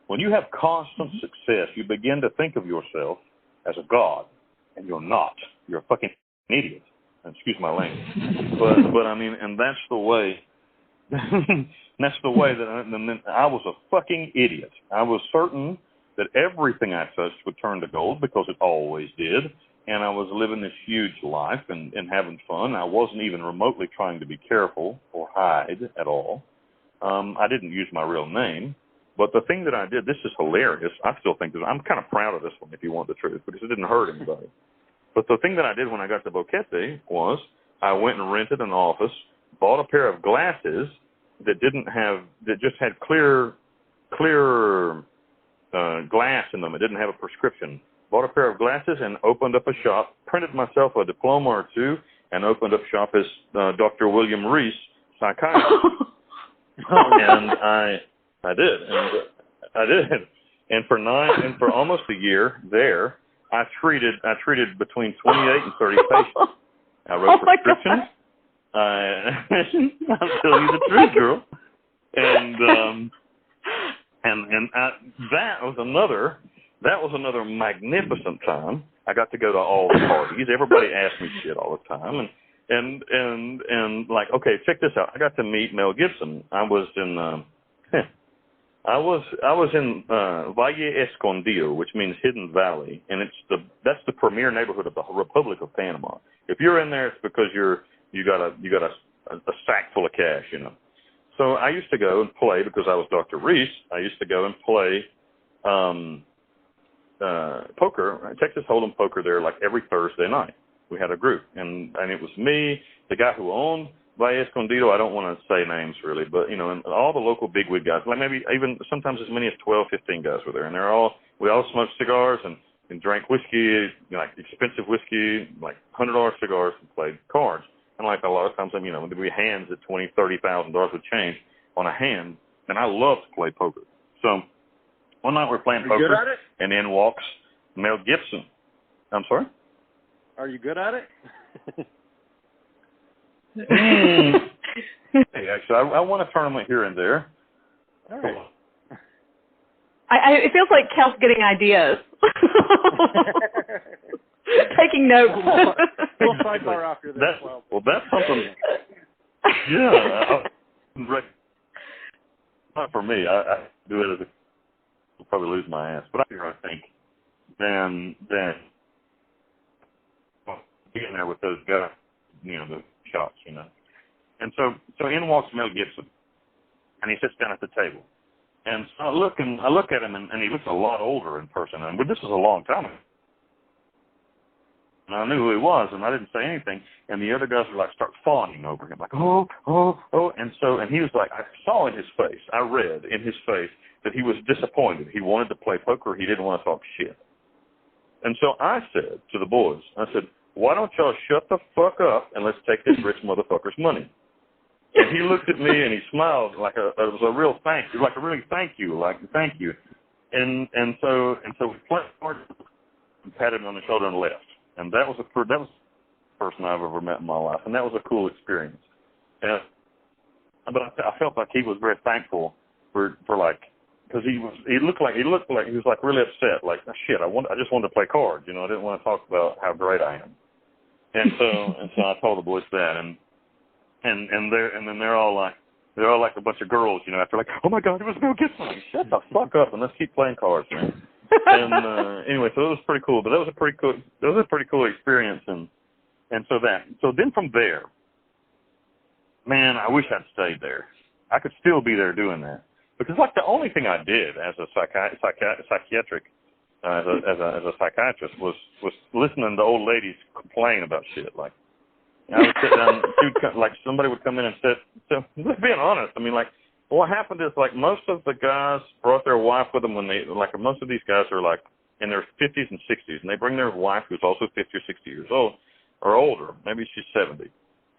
B: When you have constant success, you begin to think of yourself as a god, and you're not. You're a fucking idiot. Excuse my language, but and that's the way. That's the way that I was a fucking idiot. I was certain that everything I touched would turn to gold because it always did, and I was living this huge life and having fun. I wasn't even remotely trying to be careful or hide at all. I didn't use my real name, but the thing that I did, this is hilarious. I still think that I'm kind of proud of this one, if you want the truth, because it didn't hurt anybody. But the thing that I did when I got to Boquete was I went and rented an office, bought a pair of glasses that just had clear glass in them. It didn't have a prescription. Bought a pair of glasses and opened up a shop, printed myself a diploma or two, and opened up shop as Dr. William Reese, psychiatrist. And I did. And for almost a year there, I treated between 28 and 30 patients. I wrote prescriptions. I'll tell you the truth, girl. And that was another magnificent time. I got to go to all the parties. Everybody asked me shit all the time, and like, okay, check this out. I got to meet Mel Gibson. I was in Valle Escondido, which means Hidden Valley, and that's the premier neighborhood of the Republic of Panama. If you're in there, it's because you got a sack full of cash, So I used to go and play because I was Dr. Reese. I used to go and play poker, Texas Hold'em poker there, like every Thursday night. We had a group, and it was me, the guy who owned Valle Escondido. I don't want to say names really, but and all the local bigwig guys, like maybe even sometimes as many as 12, 15 guys were there, and we all smoked cigars and drank whiskey, like expensive whiskey, like $100 cigars, and played cards. And like a lot of times, there'd be hands at $20,000, $30,000 would change on a hand, and I love to play poker. So one night we're playing poker,
C: good at it?
B: And in walks Mel Gibson. I'm sorry?
C: Are you good at it?
B: Hey, actually, I won a tournament here and there.
C: All right.
A: It feels like Kel's getting ideas. Taking notes.
C: We'll sidebar after this.
B: That's something. Yeah. Not for me. I do it as I'll probably lose my ass. But I think then being there with those guys, the shots, And so in walks Mel Gibson, and he sits down at the table. And so I look at him, and he looks a lot older in person. But this was a long time ago. And I knew who he was, and I didn't say anything. And the other guys were like, start fawning over him, like, oh. And he was like, I saw in his face, I read in his face that he was disappointed. He wanted to play poker. He didn't want to talk shit. And so I said to the boys, why don't y'all shut the fuck up and let's take this rich motherfucker's money? And he looked at me and he smiled like it was a real thank you, like a really thank you. And so we played hard and patted him on the shoulder and left. And that was the person I've ever met in my life, and that was a cool experience. But I felt like he was very thankful for because he looked like he was like really upset, like shit. I just wanted to play cards, I didn't want to talk about how great I am. And so I told the boys that, and then they're all like a bunch of girls, after like, oh my God, it was Mel Gibson. Shut the fuck up and let's keep playing cards, man. And anyway, so it was pretty cool. But that was a pretty cool experience, and so then from there, man, I wish I'd stayed there. I could still be there doing that because like the only thing I did as a psychiatric as a psychiatrist was listening to old ladies complain about shit. Like, I would sit down, like somebody would come in and sit. So just being honest, I mean, like, what happened is, like, most of the guys brought their wife with them when they, like, most of these guys are like in their 50s and 60s, and they bring their wife who's also 50 or 60 years old or older. Maybe she's 70,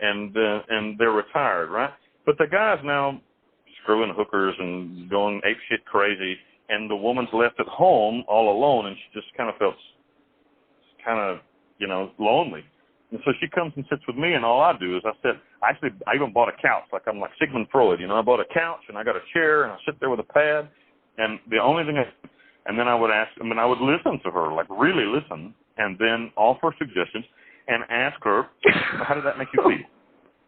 B: and they're retired, right? But the guys now screwing hookers and going apeshit crazy, and the woman's left at home all alone, and she just kind of felt lonely. And so she comes and sits with me, and all I do is I even bought a couch, like I'm like Sigmund Freud, I bought a couch, and I got a chair, and I sit there with a pad, and the only thing and then I would listen to her, like really listen, and then offer suggestions, and ask her, how did that make you feel?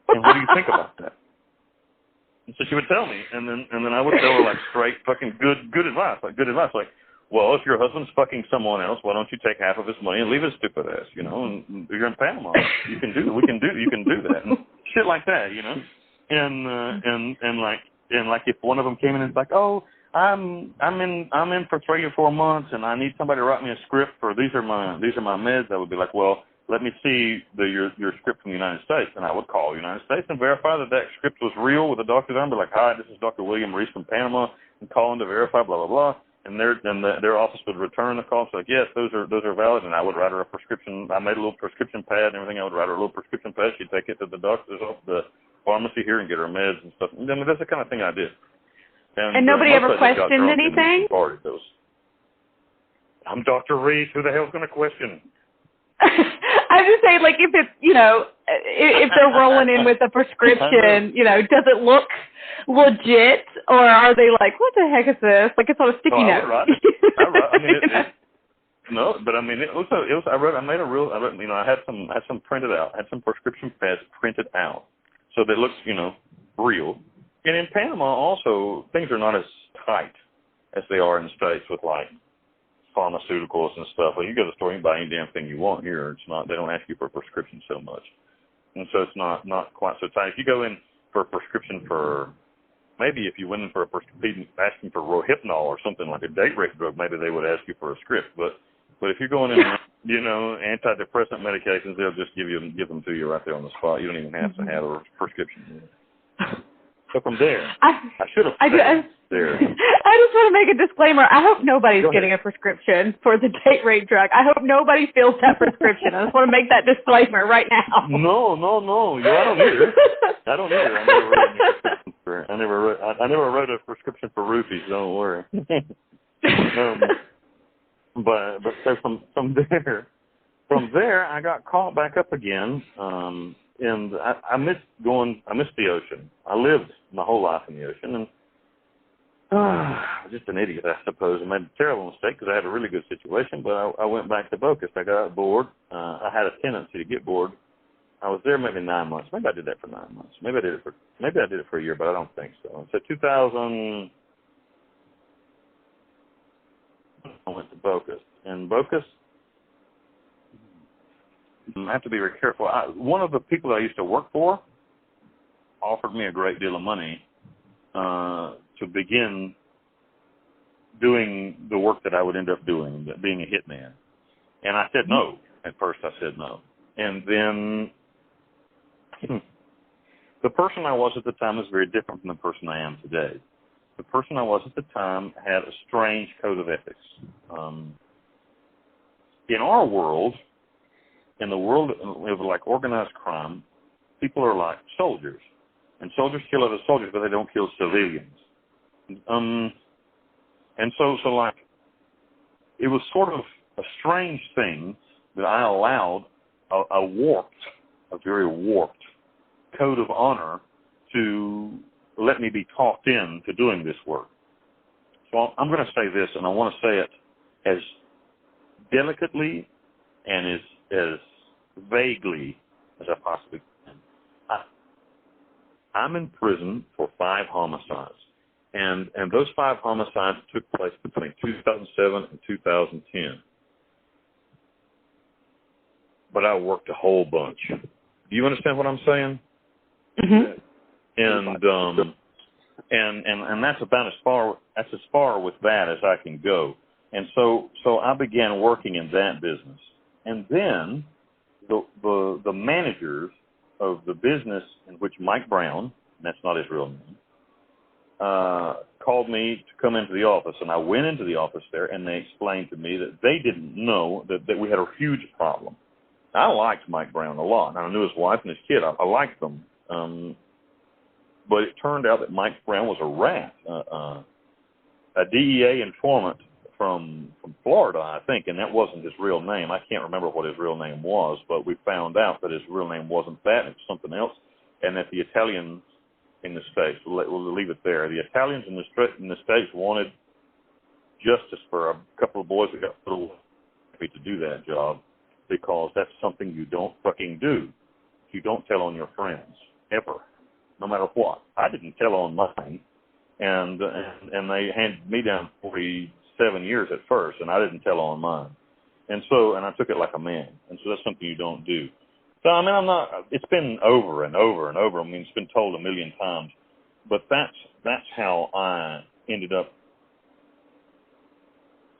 B: And what do you think about that? And so she would tell me, and then I would tell her, like, straight fucking good advice, like, well, if your husband's fucking someone else, why don't you take half of his money and leave his stupid ass, and you're in Panama. You can do that. And shit like that, And like if one of them came in and it's like, oh, I'm in for 3 or 4 months and I need somebody to write me a script for these are my meds, I would be like, well, let me see your script from the United States. And I would call the United States and verify that script was real with the doctor's arm. Be like, hi, this is Dr. William Reese from Panama, and call in to verify, blah, blah, blah. And their office would return the call. So like, yes, those are valid. And I would write her a prescription. I made a little prescription pad and everything. I would write her a little prescription pad. She'd take it to the doctor's office, the pharmacy here, and get her meds and stuff. I mean, that's the kind of thing I did.
A: And nobody ever questioned anything?
B: I'm Dr. Reese. Who the hell's going to question?
A: I'm just saying, like, if it's, if they're rolling in with a prescription, does it look legit, or are they like, what the heck is this? Like, it's on a sticky note.
B: I mean, no, but I mean, it was. I had some printed out. I had some prescription pads printed out, so they looked, real. And in Panama, also, things are not as tight as they are in the States with, like, pharmaceuticals and stuff. Like, you go to the store, you can buy any damn thing you want here. It's not, they don't ask you for a prescription so much. And so it's not quite so tight. If you go in for a prescription for, maybe if you went in for a prescription asking for Rohypnol or something like a date rape drug, maybe they would ask you for a script. But if you're going in, antidepressant medications, they'll just give them to you right there on the spot. You don't even have to have a prescription. So from there, I should have there.
A: I just want to make a disclaimer. I hope nobody's getting a prescription for the date rape drug. I hope nobody fills that prescription. I just want to make that disclaimer right now.
B: No. I don't either. I never wrote a prescription for roofies. Don't worry. But so from there, I got caught back up again. And I missed the ocean. I lived my whole life in the ocean, and just an idiot, I suppose. I made a terrible mistake because I had a really good situation, but I went back to Bocas. I got bored. I had a tendency to get bored. I was there maybe 9 months. Maybe I did that for 9 months. Maybe I did it for a year, but I don't think so. So 2000, I went to Bocas, and Bocas, I have to be very careful. One of the people that I used to work for offered me a great deal of money to begin doing the work that I would end up doing, being a hitman. And I said no. At first I said no. And then the person I was at the time was very different from the person I am today. The person I was at the time had a strange code of ethics. In our world, in the world of like organized crime, people are like soldiers, and soldiers kill other soldiers, but they don't kill civilians. And so like, it was sort of a strange thing that I allowed a very warped code of honor to let me be talked into doing this work. So I'm going to say this, and I want to say it as delicately and as vaguely as I possibly can. I'm in prison for 5 homicides, and those 5 homicides took place between 2007 and 2010. But I worked a whole bunch. Do you understand what I'm saying?
A: Mm-hmm.
B: And that's about as far with that as I can go. And so I began working in that business. And then the managers of the business in which Mike Brown, and that's not his real name, called me to come into the office. And I went into the office there, and they explained to me that they didn't know that we had a huge problem. I liked Mike Brown a lot. I knew his wife and his kid. I liked them. But it turned out that Mike Brown was a rat, a DEA informant from Florida, I think, and that wasn't his real name. I can't remember what his real name was, but we found out that his real name wasn't that, it was something else, and that the Italians in the States, we'll leave it there, the Italians in the States wanted justice for a couple of boys that got put away to do that job, because that's something you don't fucking do. You don't tell on your friends, ever, no matter what. I didn't tell on mine, and they handed me down 47 years at first, and I didn't tell on mine. And I took it like a man. And so that's something you don't do. So, I mean, it's been over and over and over. I mean, it's been told a million times. But that's how I ended up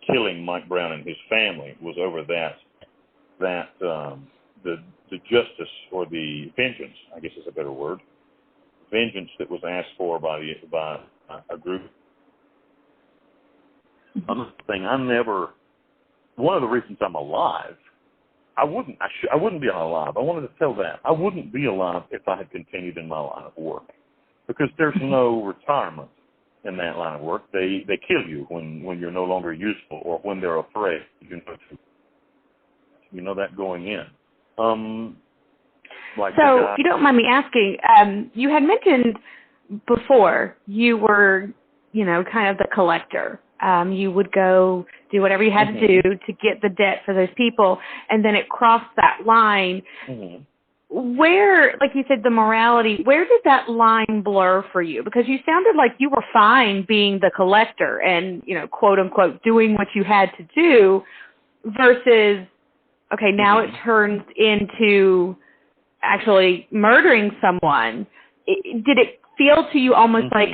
B: killing Mike Brown and his family, was over the justice, or the vengeance, I guess is a better word, vengeance that was asked for by a group. Another thing, one of the reasons I'm alive, I wouldn't be alive. I wanted to tell that. I wouldn't be alive if I had continued in my line of work, because there's no retirement in that line of work. They kill you when you're no longer useful, or when they're afraid. You know that going in.
A: So, if you don't mind me asking, you had mentioned before you were, kind of the collector. You would go do whatever you had to do to get the debt for those people, and then it crossed that line. Mm-hmm. Where, like you said, the morality, where did that line blur for you? Because you sounded like you were fine being the collector and, quote unquote, doing what you had to do, versus, okay, now it turns into actually murdering someone. Did it feel to you almost like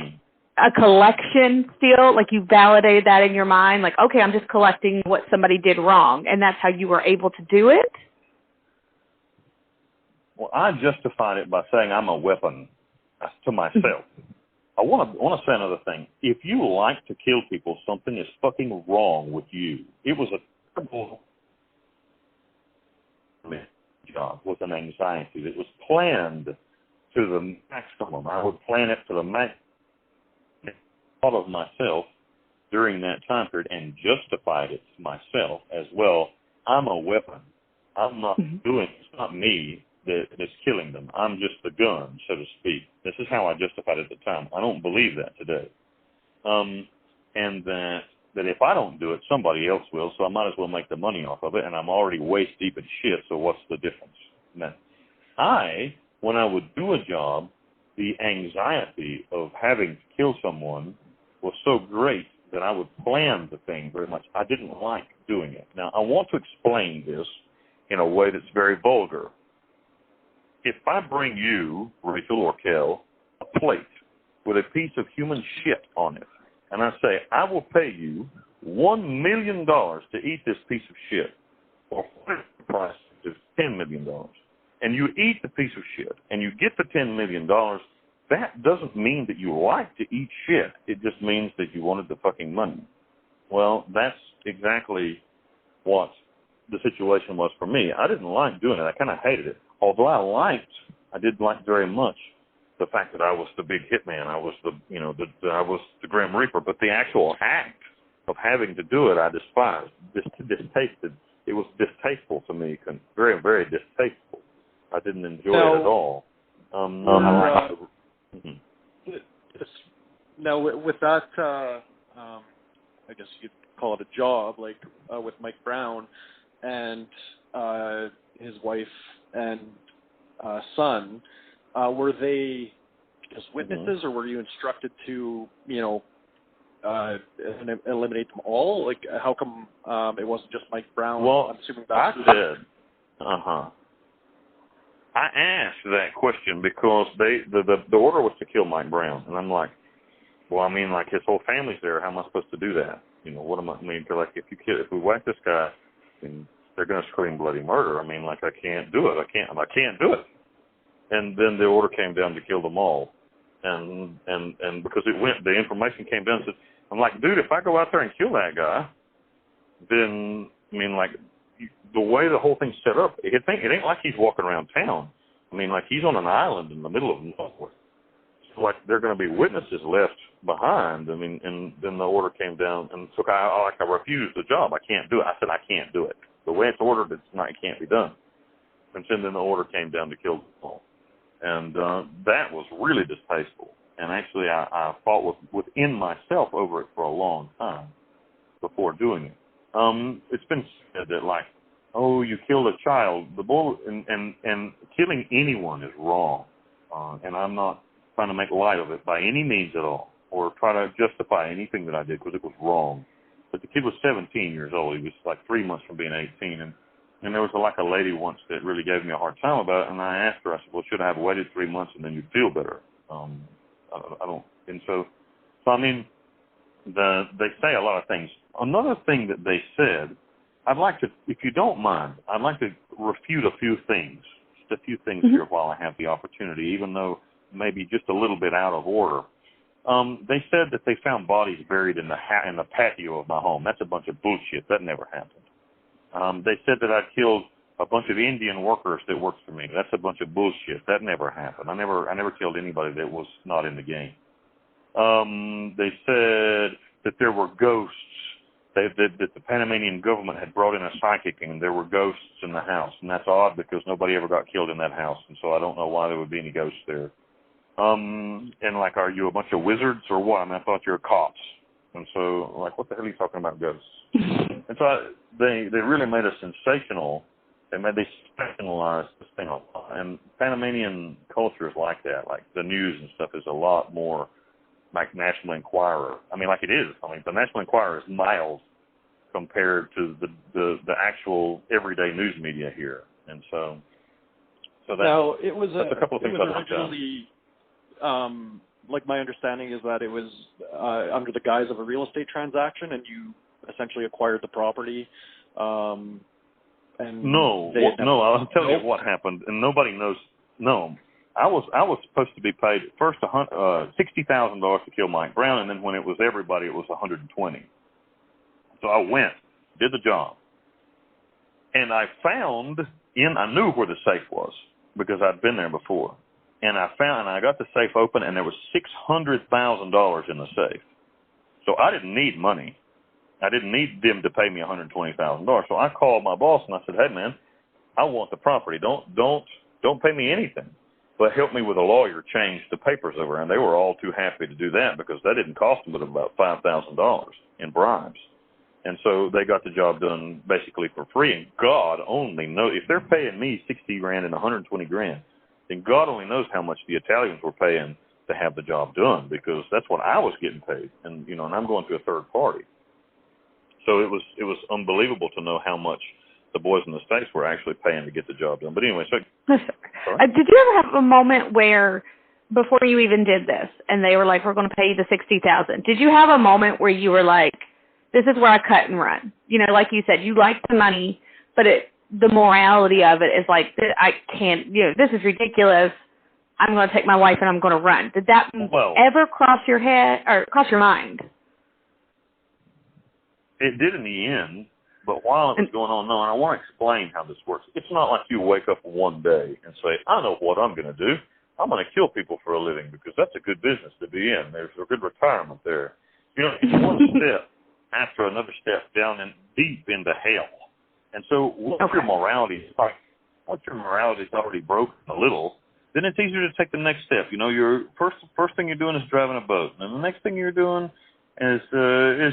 A: a collection still, like you validated that in your mind, like, okay, I'm just collecting what somebody did wrong, and that's how you were able to do it?
B: Well, I justified it by saying I'm a weapon to myself. I want to say another thing. If you like to kill people, something is fucking wrong with you. It was a terrible job with an anxiety that was planned to the maximum. I would plan it to the maximum. Thought of myself during that time period and justified it to myself as well. I'm a weapon. I'm not it's not me that's killing them. I'm just the gun, so to speak. This is how I justified it at the time. I don't believe that today. And that if I don't do it, somebody else will, so I might as well make the money off of it, and I'm already waist deep in shit, so what's the difference? Now, when I would do a job, the anxiety of having to kill someone was so great that I would plan the thing very much. I didn't like doing it. Now, I want to explain this in a way that's very vulgar. If I bring you, Rachel or Kel, a plate with a piece of human shit on it, and I say, I will pay you $1 million to eat this piece of shit, or the price is $10 million, and you eat the piece of shit, and you get the $10 million, that doesn't mean that you like to eat shit. It just means that you wanted the fucking money. Well, that's exactly what the situation was for me. I didn't like doing it. I kind of hated it. Although I did like very much the fact that I was the big hitman. I was I was the Grim Reaper. But the actual act of having to do it, I despised, distasted. It was distasteful to me, very, very distasteful. I didn't enjoy it at all.
C: Now, with that, I guess you could call it a job, like with Mike Brown and his wife and son, were they just witnesses, or were you instructed to, eliminate them all? Like, how come it wasn't just Mike Brown?
B: Well,
C: I'm assuming
B: I said, I asked that question because the order was to kill Mike Brown, and I'm like, well, I mean, like his whole family's there. How am I supposed to do that? what am I? I mean, they're like, if we whack this guy, then they're going to scream bloody murder. I mean, like, I can't do it. I can't do it. And then the order came down to kill them all. And because the information came down and said, I'm like, dude, if I go out there and kill that guy, then, I mean, like, the way the whole thing's set up, it ain't like he's walking around town. I mean, like, he's on an island in the middle of nowhere. So, like, there are going to be witnesses left behind. I mean, and then the order came down, and so I refused the job. I can't do it. I said, I can't do it. The way it's ordered, it can't be done. And so then the order came down to kill them all. And that was really distasteful. And actually, I fought within myself over it for a long time before doing it. It's been said that, like, oh, you killed a child. The boy, and killing anyone is wrong. And I'm not trying to make light of it by any means at all, or try to justify anything that I did, because it was wrong. But the kid was 17 years old. He was like 3 months from being 18. And there was like a lady once that really gave me a hard time about it. And I asked her, I said, well, should I have waited 3 months and then you'd feel better? I don't. And so I mean, they say a lot of things. Another thing that they said, I'd like to, if you don't mind, I'd like to refute a few things, just a few things here while I have the opportunity, even though maybe just a little bit out of order. They said that they found bodies buried in the patio of my home. That's a bunch of bullshit. That never happened. They said that I killed a bunch of Indian workers that worked for me. That's a bunch of bullshit. That never happened. I never killed anybody that was not in the game. They said that there were ghosts. That the Panamanian government had brought in a psychic, and there were ghosts in the house. And that's odd, because nobody ever got killed in that house. And so I don't know why there would be any ghosts there. And like, are you a bunch of wizards or what? I mean, I thought you were cops. And so, like, what the hell are you talking about ghosts? And so they really made a sensational. They sensationalized this thing a lot. And Panamanian culture is like that. Like, the news and stuff is a lot more like National Enquirer. I mean, like it is. I mean, the National Enquirer is mild compared to the actual everyday news media here. And so that,
C: now, it was
B: that's a couple of things I've
C: done. Like, my understanding is that it was under the guise of a real estate transaction, and you essentially acquired the property. And
B: no, I'll tell you what happened, and nobody knows. No, I was supposed to be paid first $60,000 to kill Mike Brown, and then when it was everybody, it was $120,000. So I went, did the job, and I knew where the safe was because I'd been there before, and I got the safe open, and there was $600,000 in the safe. So I didn't need money. I didn't need them to pay me $120,000. So I called my boss and I said, "Hey man, I want the property. Don't pay me anything, but help me with a lawyer change the papers over." And they were all too happy to do that because that didn't cost them but about $5,000 in bribes. And so they got the job done basically for free. And God only knows, if they're paying me $60,000 and $120,000, then God only knows how much the Italians were paying to have the job done, because that's what I was getting paid. And and I'm going to a third party. So it was unbelievable to know how much the boys in the States were actually paying to get the job done. But anyway, so
A: did you ever have a moment where, before you even did this, and they were like, "We're going to pay you the $60,000"? Did you have a moment where you were like, "This is where I cut and run"? Like you said, you like the money, but the morality of it is like, I can't. This is ridiculous. I'm going to take my wife and I'm going to run. Did that ever cross your head or cross your mind?
B: It did in the end, but while it was going on, no, and I want to explain how this works. It's not like you wake up one day and say, "I know what I'm going to do. I'm going to kill people for a living because that's a good business to be in. There's a good retirement there." It's one step after another step down and deep into hell. And so once your morality is already broken a little, then it's easier to take the next step. Your first thing you're doing is driving a boat, and the next thing you're doing is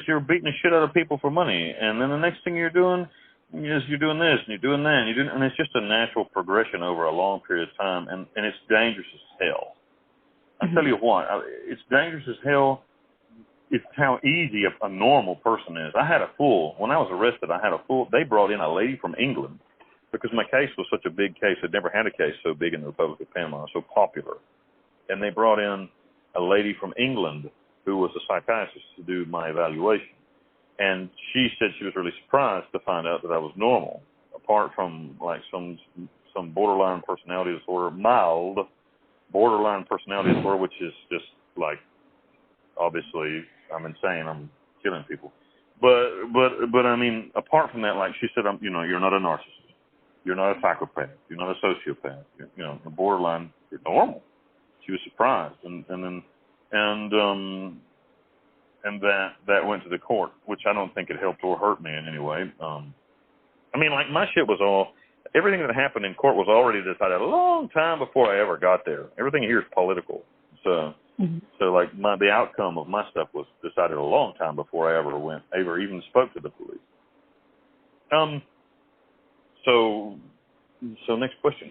B: you're beating the shit out of people for money, and then the next thing you're doing is you're doing this and you're doing that, and it's just a natural progression over a long period of time, and it's dangerous as hell. I tell you what, it's dangerous as hell. It's how easy a normal person is. When I was arrested, they brought in a lady from England because my case was such a big case. I'd never had a case so big in the Republic of Panama, so popular. And they brought in a lady from England who was a psychiatrist to do my evaluation. And she said she was really surprised to find out that I was normal, apart from like some borderline personality disorder, mild borderline personality disorder, which is just like, obviously I'm insane, I'm killing people. But I mean, apart from that, like she said, you're not a narcissist, you're not a psychopath, you're not a sociopath, a borderline, you're normal. She was surprised, and that went to the court, which I don't think it helped or hurt me in any way. I mean, like my shit was everything that happened in court was already decided a long time before I ever got there. Everything here is political, so. Mm-hmm. So, like, the outcome of my stuff was decided a long time before I ever even spoke to the police. So next question.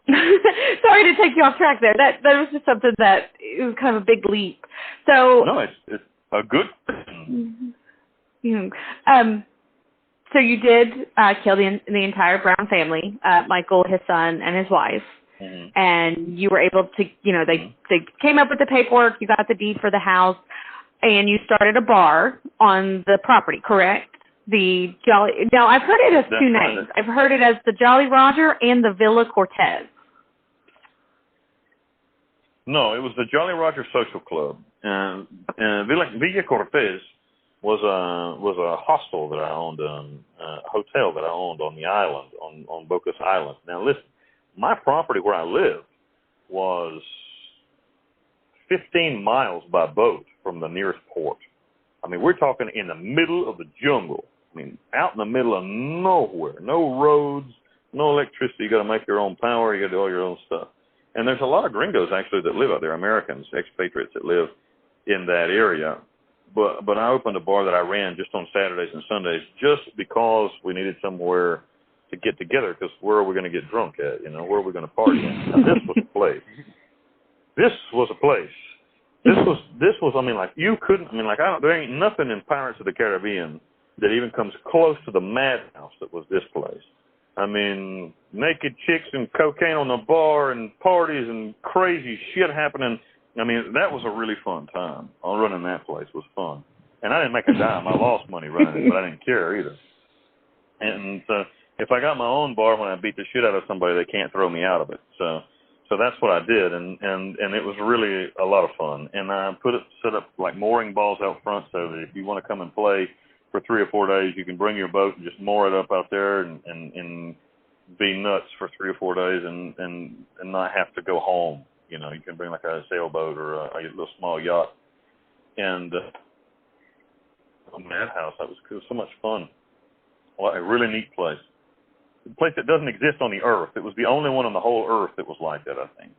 A: Sorry to take you off track there. That was just something that it was kind of a big leap. So
B: no, it's a good question.
A: Mm-hmm. So you did kill the entire Brown family, Michael, his son, and his wife. Mm-hmm. And you were able to, they came up with the paperwork, you got the deed for the house, and you started a bar on the property, correct? Now I've heard it as two names. I've heard it as the Jolly Roger and the Villa Cortez.
B: No, it was the Jolly Roger Social Club. Villa Cortez was a hostel that I owned, a hotel that I owned on the island, on Bocas Island. Now listen, my property where I lived was 15 miles by boat from the nearest port. I mean, we're talking in the middle of the jungle. I mean, out in the middle of nowhere. No roads, no electricity. You got to make your own power. You got to do all your own stuff. And there's a lot of gringos, actually, that live out there, Americans, expatriates that live in that area. But I opened a bar that I ran just on Saturdays and Sundays just because we needed somewhere to get together, because where are we going to get drunk at? Where are we going to party at? Now, this was a place. This was a place. This was. I mean, like you couldn't. I mean, like there ain't nothing in Pirates of the Caribbean that even comes close to the madhouse that was this place. I mean, naked chicks and cocaine on the bar and parties and crazy shit happening. I mean, that was a really fun time. Running that place was fun, and I didn't make a dime. I lost money running it, but I didn't care either. And so, if I got my own bar, when I beat the shit out of somebody, they can't throw me out of it. So that's what I did, and it was really a lot of fun. And I set up like mooring balls out front, so that if you want to come and play for 3 or 4 days, you can bring your boat and just moor it up out there and be nuts for 3 or 4 days and not have to go home. You can bring like a sailboat or a little small yacht. And a madhouse, it was so much fun. Well, a really neat place. A place that doesn't exist on the earth. It was the only one on the whole earth that was like that, I think.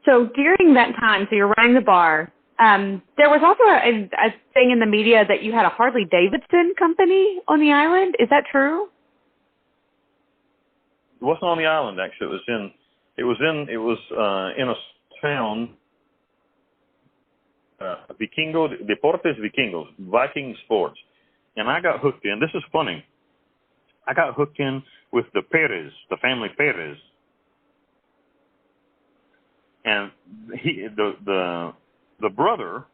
A: So during that time, so you're running the bar, there was also a thing in the media that you had a Harley Davidson company on the island. Is that true?
B: It wasn't on the island, actually. It was in a town, Deportes Vikingos, Viking Sports. And I got hooked in. This is funny. I got hooked in with the Perez, the family Perez. And the brother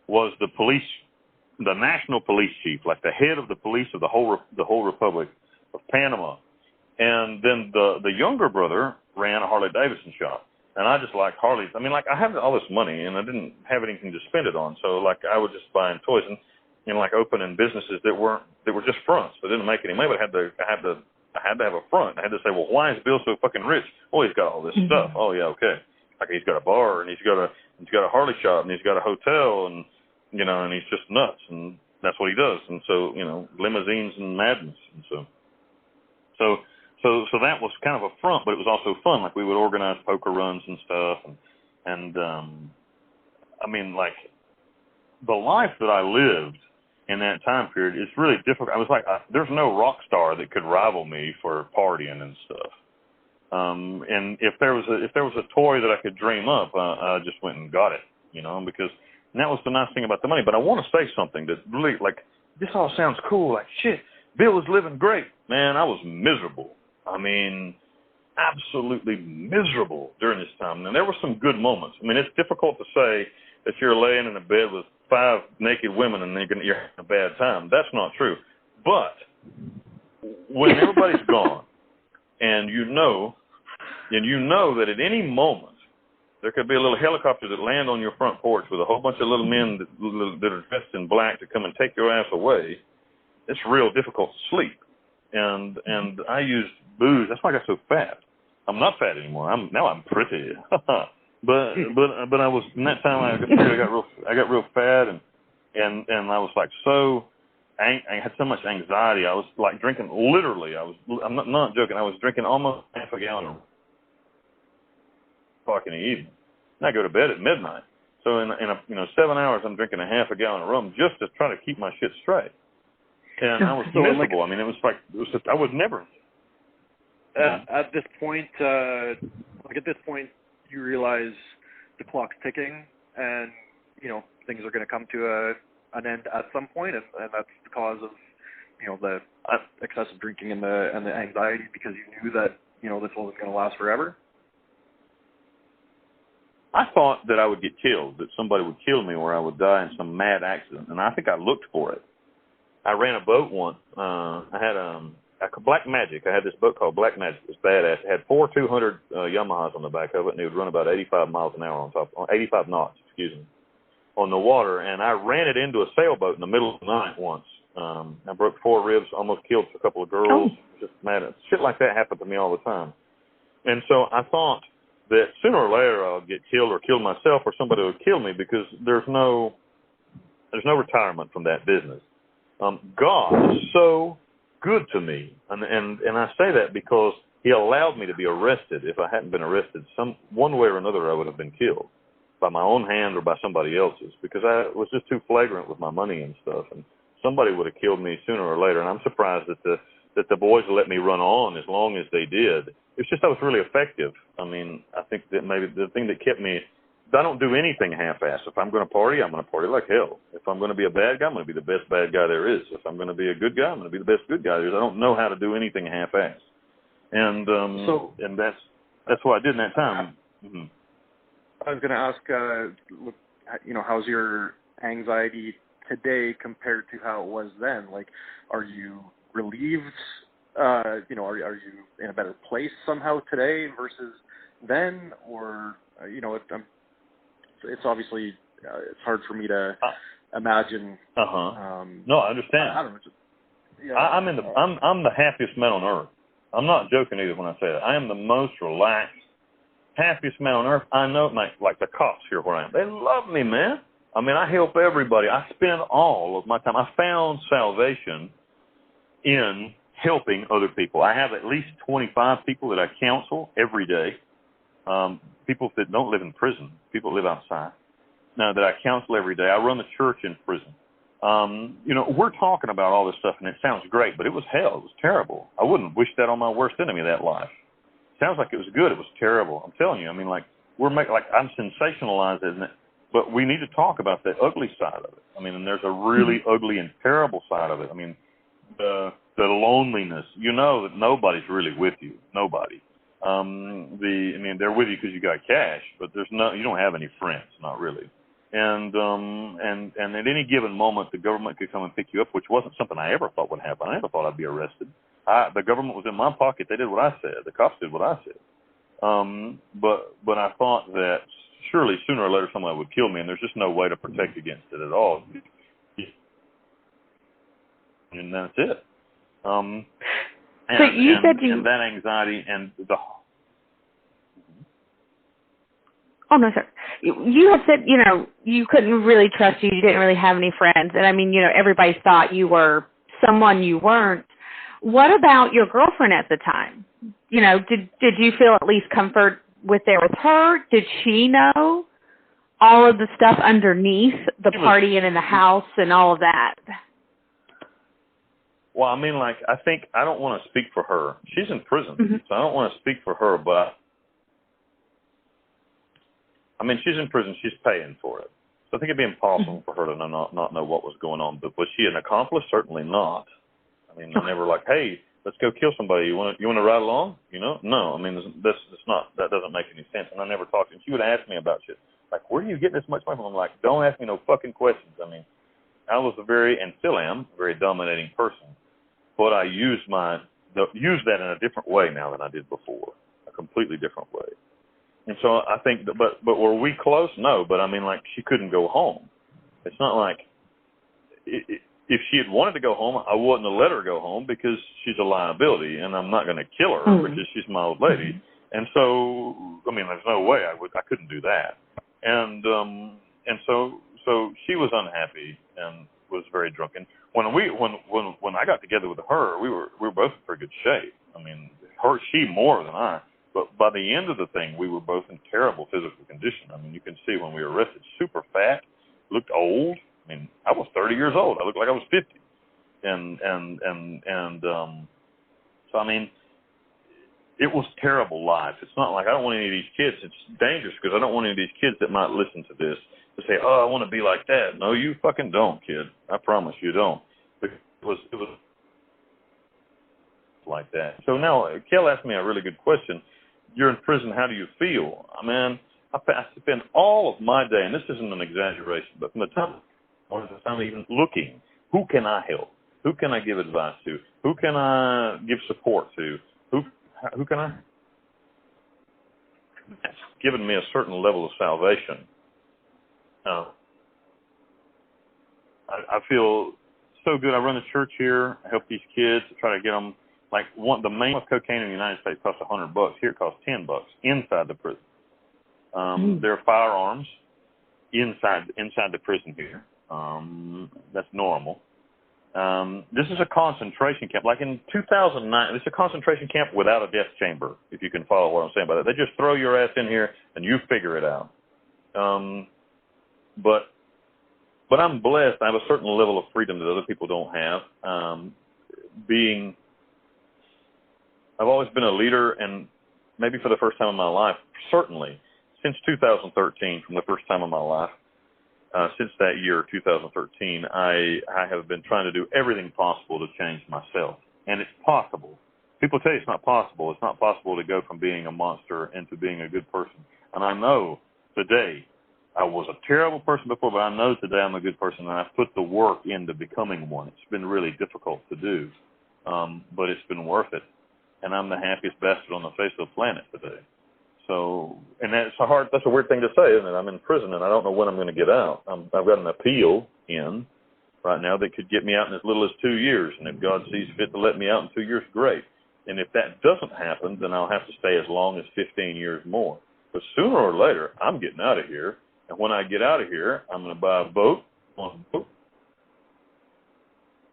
B: was the national police chief, like the head of the police of the whole Republic of Panama. And then the younger brother ran a Harley Davidson shop. And I just liked Harleys. I mean, like, I had all this money, and I didn't have anything to spend it on. So, like, I would just buy toys and like, opening businesses that were just fronts. They didn't make any money, but I had to have a front. I had to say, well, why is Bill so fucking rich? Well, he's got all this stuff. Oh, yeah, okay. Like, he's got a bar, and he's got a Harley shop, and he's got a hotel, and, and he's just nuts. And that's what he does. And so, limousines and madness. And So that was kind of a front, but it was also fun. Like, we would organize poker runs and stuff, and I mean, like, the life that I lived in that time period is really difficult. I was like, there's no rock star that could rival me for partying and stuff. And if there was a toy that I could dream up, I just went and got it, because that was the nice thing about the money. But I want to say something that really, like, this all sounds cool. Like, shit, Bill was living great. Man, I was miserable. I mean, absolutely miserable during this time. And there were some good moments. I mean, it's difficult to say that you're laying in a bed with 5 naked women and you're having a bad time. That's not true. But when everybody's gone, and you know that at any moment there could be a little helicopter that land on your front porch with a whole bunch of little men that are dressed in black to come and take your ass away, it's real difficult to sleep. And I used booze. That's why I got so fat. I'm not fat anymore. Now I'm pretty. but I was, in that time I got real fat and I was like I had so much anxiety. I was like drinking, literally. I'm not joking. I was drinking almost half a gallon of o'clock in the evening. And I go to bed at midnight. So in 7 hours, I'm drinking a half a gallon of rum just to try to keep my shit straight. And I was miserable. I mean, it was just, I was never.
C: At this point, you realize the clock's ticking, and things are going to come to an end at some point, and that's because of the excessive drinking and the anxiety, because you knew that this wasn't going to last forever.
B: I thought that I would get killed, that somebody would kill me or I would die in some mad accident, and I think I looked for it. I ran a boat once. I had a Black Magic. I had this boat called Black Magic. It was badass. It had 4 200 Yamahas on the back of it, and it would run about 85 miles an hour 85 knots, on the water. And I ran it into a sailboat in the middle of the night once. I broke 4 ribs, almost killed a couple of girls. Just mad. Shit like that happened to me all the time. And so I thought that sooner or later I'll get killed or kill myself or somebody will kill me, because there's no retirement from that business. God is so good to me, and I say that because He allowed me to be arrested. If I hadn't been arrested, one way or another, I would have been killed by my own hand or by somebody else's, because I was just too flagrant with my money and stuff, and somebody would have killed me sooner or later. And I'm surprised that the boys let me run on as long as they did. It's just I was really effective. I mean, I think that maybe the thing that kept me, I don't do anything half-assed. If I'm going to party, I'm going to party like hell. If I'm going to be a bad guy, I'm going to be the best bad guy there is. If I'm going to be a good guy, I'm going to be the best good guy there is. I don't know how to do anything half-assed. And and that's what I did in that time. Mm-hmm.
C: I was going to ask, how's your anxiety today compared to how it was then? Like, are you relieved? Are you in a better place somehow today versus then? Or, it's obviously, it's hard for me to imagine.
B: No, I understand.
C: I don't know.
B: I'm the happiest man on earth. I'm not joking either when I say that. I am the most relaxed, happiest man on earth. I know, like the cops here where I am. They love me, man. I mean, I help everybody. I spend all of my time. I found salvation in helping other people. I have at least 25 people that I counsel every day. People that don't live in prison, people that live outside. Now that I counsel every day. I run the church in prison. We're talking about all this stuff, and it sounds great, but it was hell. It was terrible. I wouldn't wish that on my worst enemy, that life. Sounds like it was good. It was terrible. I'm telling you. I mean, I'm sensationalizing it, but we need to talk about the ugly side of it. I mean, and there's a really ugly and terrible side of it. I mean, the loneliness. That nobody's really with you. Nobody. They're with you because you got cash, but you don't have any friends, not really. And at any given moment, the government could come and pick you up, which wasn't something I ever thought would happen. I never thought I'd be arrested. The government was in my pocket. They did what I said. The cops did what I said. But I thought that surely sooner or later somebody would kill me, and there's just no way to protect against it at all. And that's it. And that anxiety and the.
A: Oh, no, sir. You had said, you couldn't really trust you. You didn't really have any friends. And, I mean, everybody thought you were someone you weren't. What about your girlfriend at the time? Did you feel at least comfort with her? Did she know all of the stuff underneath the partying in the house and all of that?
B: Well, I mean, I think I don't want to speak for her. She's in prison, so I don't want to speak for her, but I mean, she's in prison. She's paying for it. So I think it'd be impossible for her to not know what was going on. But was she an accomplice? Certainly not. I mean, I never hey, let's go kill somebody. You want to ride along? No. I mean, that doesn't make any sense. And I never talked to her. She would ask me about shit. like, where do you get this much money from? I'm like, don't ask me no fucking questions. I mean, I was and still am, a very dominating person. But I use that in a different way now than I did before, a completely different way. And so I think, but were we close? No, but I mean, like, she couldn't go home. It's not like, if she had wanted to go home, I wouldn't have let her go home because she's a liability, and I'm not going to kill her because she's my old lady. And so, I mean, there's no way I couldn't do that. And so she was unhappy and was very drunken. When I got together with her, we were both in pretty good shape. I mean, she more than I. But by the end of the thing, we were both in terrible physical condition. I mean, you can see when we were arrested, super fat, looked old. I mean, I was 30 years old. I looked like I was 50. So I mean, it was terrible life. It's not like I don't want any of these kids. It's dangerous because I don't want any of these kids that might listen to this to say, oh, I want to be like that. No, you fucking don't, kid. I promise you don't. It was like that. So now, Kel asked me a really good question. You're in prison. How do you feel? I mean, I spend all of my day, and this isn't an exaggeration, but from the time I'm even looking, who can I help? Who can I give advice to? Who can I give support to? Who can I? That's given me a certain level of salvation. I feel so good. I run a church here. I help these kids to try to get them. Like the main of cocaine in the United States costs $100. Here it costs $10 inside the prison. There are firearms inside the prison here. That's normal. This is a concentration camp. Like in 2009, it's a concentration camp without a death chamber, if you can follow what I'm saying by that. They just throw your ass in here and you figure it out. But I'm blessed. I have a certain level of freedom that other people don't have. I've always been a leader, and maybe for the first time in my life, certainly since 2013, from the first time in my life, since that year, 2013, I have been trying to do everything possible to change myself. And it's possible. People tell you it's not possible. It's not possible to go from being a monster into being a good person. And I know today, I was a terrible person before, but I know today I'm a good person, and I've put the work into becoming one. It's been really difficult to do, but it's been worth it. And I'm the happiest bastard on the face of the planet today. So, and that's a weird thing to say, isn't it? I'm in prison, and I don't know when I'm going to get out. I've got an appeal in right now that could get me out in as little as 2 years. And if God sees fit to let me out in 2 years, great. And if that doesn't happen, then I'll have to stay as long as 15 years more. But sooner or later, I'm getting out of here. And when I get out of here, I'm going to buy a boat,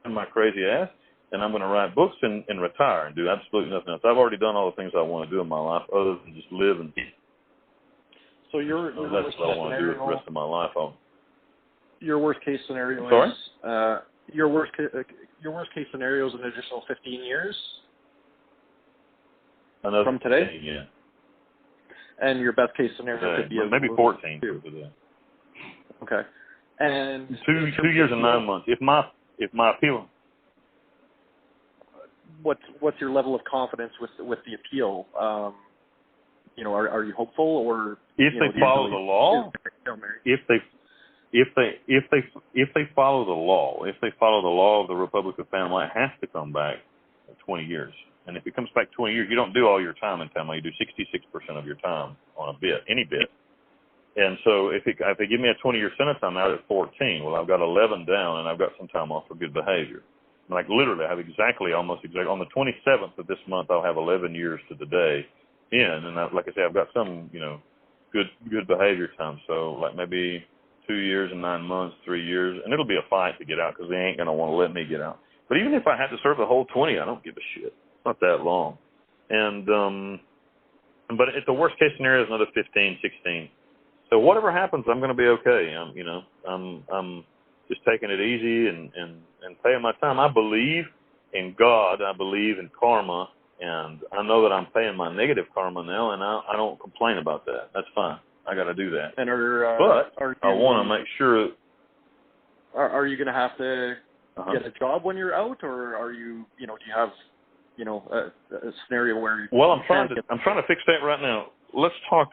B: and my crazy ass, and I'm going to write books and retire and do absolutely nothing else. I've already done all the things I want to do in my life other than just live and eat.
C: So
B: that's what I want to do the rest of my life.
C: Your worst case scenario
B: Sorry?
C: is your worst case scenario is an additional 15 years from today.
B: 15, yeah.
C: And your best case scenario could be
B: maybe 14 for today.
C: Okay. And
B: 2 years and 9 months. If my appeal.
C: What's your level of confidence with the appeal? Are you hopeful, or
B: if they follow the law? If they follow the law of the Republic of Panama, it has to come back 20 years. And if it comes back 20 years, you don't do all your time in Panama. You do 66% of your time on any bit. And so if they give me a 20-year sentence, I'm out at 14. Well, I've got 11 down, and I've got some time off for good behavior. Like literally, I have almost exactly on the 27th of this month, I'll have 11 years to the day in, and like I say, I've got some good behavior time. So like maybe 2 years and 9 months, 3 years, and it'll be a fight to get out because they ain't gonna want to let me get out. But even if I had to serve the whole 20, I don't give a shit. It's not that long, but at the worst case scenario is another 15, 16. So whatever happens, I'm gonna be okay. I'm just taking it easy and paying my time. I believe in God. I believe in karma. And I know that I'm paying my negative karma now, and I don't complain about that. That's fine. I got to do that.
C: And
B: I want to make sure.
C: Are you going to have to get a job when you're out, or are you, do you have, a scenario where?
B: Well, I'm trying to fix that right now. Let's talk.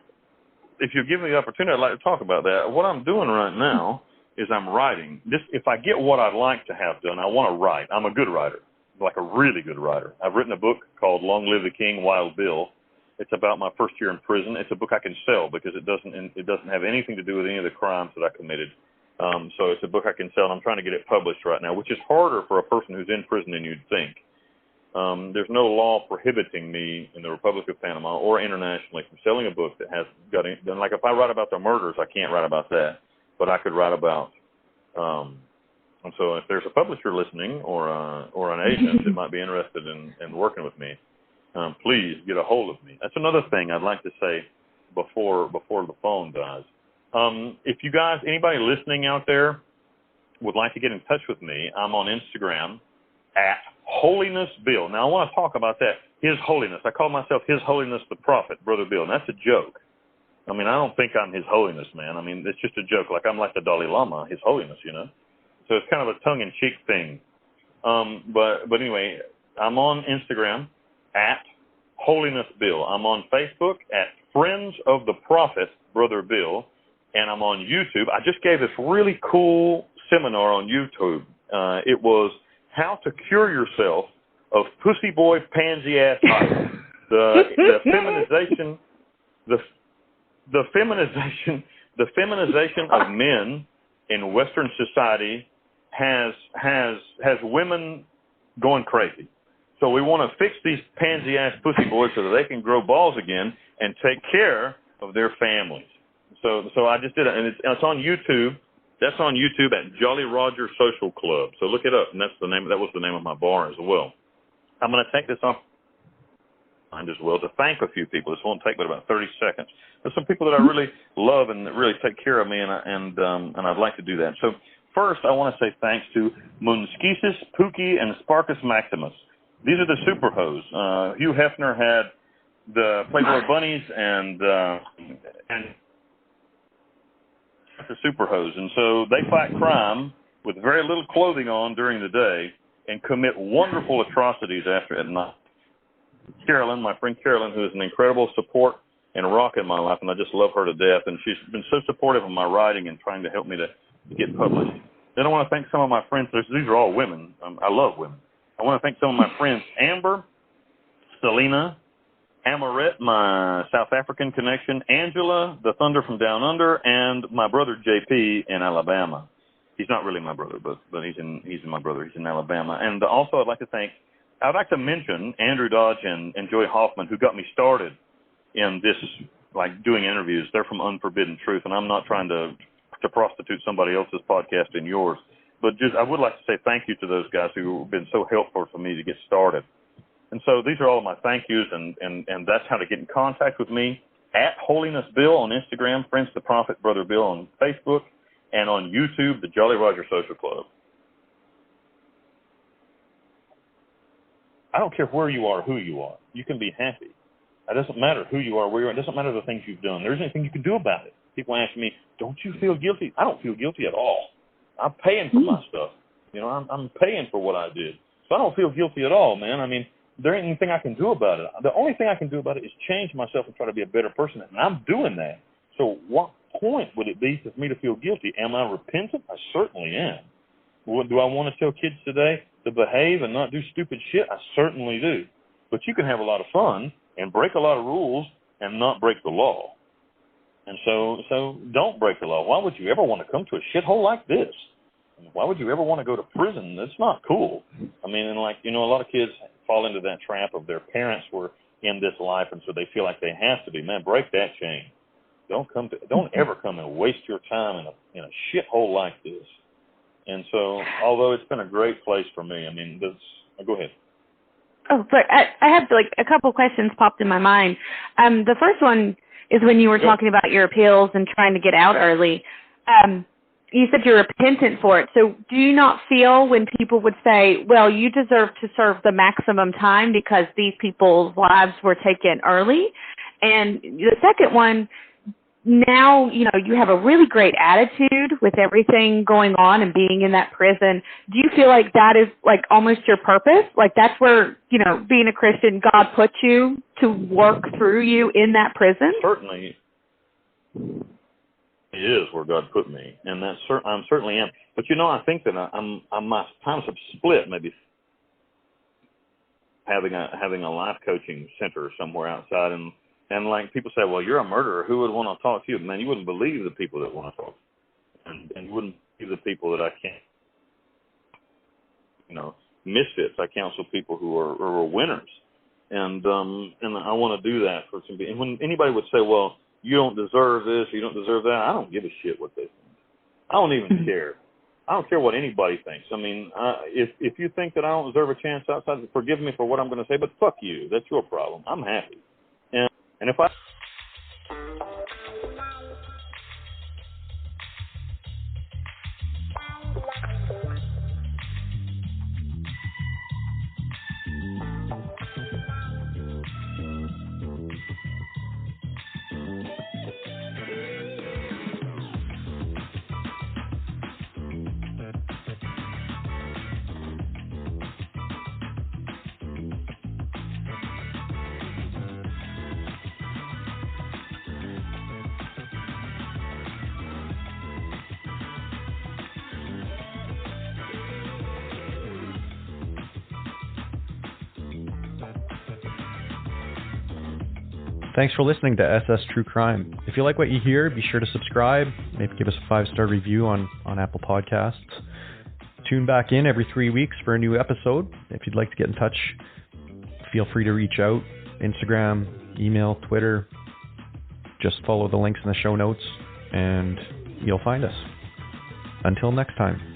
B: if you give me the opportunity, I'd like to talk about that. What I'm doing right now is I'm writing. If I get what I'd like to have done, I want to write. I'm a good writer, like a really good writer. I've written a book called Long Live the King, Wild Bill. It's about my first year in prison. It's a book I can sell because it doesn't have anything to do with any of the crimes that I committed. So it's a book I can sell, and I'm trying to get it published right now, which is harder for a person who's in prison than you'd think. There's no law prohibiting me in the Republic of Panama or internationally from selling a book that has got any, like if I write about the murders, I can't write about that, but I could write about. And so if there's a publisher listening or an agent that might be interested in working with me, please get a hold of me. That's another thing I'd like to say before the phone dies. If you guys, anybody listening out there would like to get in touch with me, I'm on Instagram at Holiness Bill. Now, I want to talk about that. His Holiness. I call myself His Holiness the Prophet, Brother Bill, and that's a joke. I mean, I don't think I'm His Holiness, man. I mean, it's just a joke. Like I'm like the Dalai Lama, His Holiness, you know? So it's kind of a tongue-in-cheek thing. But anyway, I'm on Instagram at Holiness Bill. I'm on Facebook at Friends of the Prophet, Brother Bill. And I'm on YouTube. I just gave this really cool seminar on YouTube. It was how to cure yourself of pussy boy pansy ass height. The feminization of men in Western society has women going crazy. So we want to fix these pansy ass pussy boys so that they can grow balls again and take care of their families. So I just did it, and it's on YouTube. That's on YouTube at Jolly Roger Social Club. So look it up, and that was the name of my bar as well. I'm going to take this off as well to thank a few people. This won't take but about 30 seconds. There's some people that I really love and that really take care of me, and I'd like to do that. So first, I want to say thanks to Munskesis, Pookie, and Sparkus Maximus. These are the super hoes. Hugh Hefner had the Playboy Bunnies and the super hose, and so they fight crime with very little clothing on during the day and commit wonderful atrocities at night. Carolyn, my friend Carolyn, who is an incredible support and rock in my life, and I just love her to death, and she's been so supportive of my writing and trying to help me to get published. Then I want to thank some of my friends. These are all women. I love women. I want to thank some of my friends, Amber, Selena, Amaret, my South African connection, Angela, the Thunder from Down Under, and my brother JP in Alabama. He's not really my brother, but he's my brother. He's in Alabama. And also I'd like to mention Andrew Dodge and Joy Hoffman, who got me started in this, like doing interviews. They're from Unforbidden Truth, and I'm not trying to prostitute somebody else's podcast in yours. But I would like to say thank you to those guys who have been so helpful for me to get started. And so these are all of my thank yous, and that's how to get in contact with me, at Holiness Bill on Instagram, Friends the Prophet, Brother Bill on Facebook, and on YouTube, the Jolly Roger Social Club. I don't care where you are or who you are. You can be happy. It doesn't matter who you are, where you are. It doesn't matter the things you've done. There isn't anything you can do about it. People ask me, don't you feel guilty? I don't feel guilty at all. I'm paying for my stuff. You know, I'm paying for what I did. So I don't feel guilty at all, man. I mean, there ain't anything I can do about it. The only thing I can do about it is change myself and try to be a better person, and I'm doing that. So what point would it be for me to feel guilty? Am I repentant? I certainly am. Do I want to tell kids today to behave and not do stupid shit? I certainly do. But you can have a lot of fun and break a lot of rules and not break the law. And so don't break the law. Why would you ever want to come to a shithole like this? Why would you ever want to go to prison? That's not cool. I mean, and like, you know, a lot of kids fall into that trap of their parents were in this life, and so they feel like they have to be. Man, break that chain. Don't ever come and waste your time in a shithole like this. And so, although it's been a great place for me, I mean, go ahead.
A: Oh, but I have like a couple questions popped in my mind. The first one is when you were talking about your appeals and trying to get out early. You said you're repentant for it. So do you not feel when people would say, well, you deserve to serve the maximum time because these people's lives were taken early? And the second one, now, you know, you have a really great attitude with everything going on and being in that prison. Do you feel like that is like almost your purpose? Like that's where, you know, being a Christian, God put you to work through you in that prison?
B: Certainly. is where God put me, and I'm certainly am. But I think that my times have split. Maybe having a life coaching center somewhere outside, and like people say, well, you're a murderer. Who would want to talk to you? Man, you wouldn't believe the people that want to talk, and you wouldn't believe the people that I can't. Misfits. I counsel people who are winners, and I want to do that for some. And when anybody would say, well, you don't deserve this, you don't deserve that, I don't give a shit what they think. I don't even care. I don't care what anybody thinks. I mean, if you think that I don't deserve a chance outside, forgive me for what I'm going to say, but fuck you. That's your problem. I'm happy. And if I...
D: Thanks for listening to SS True Crime. If you like what you hear, be sure to subscribe. Maybe give us a 5-star review on Apple Podcasts. Tune back in every 3 weeks for a new episode. If you'd like to get in touch, feel free to reach out. Instagram, email, Twitter. Just follow the links in the show notes and you'll find us. Until next time.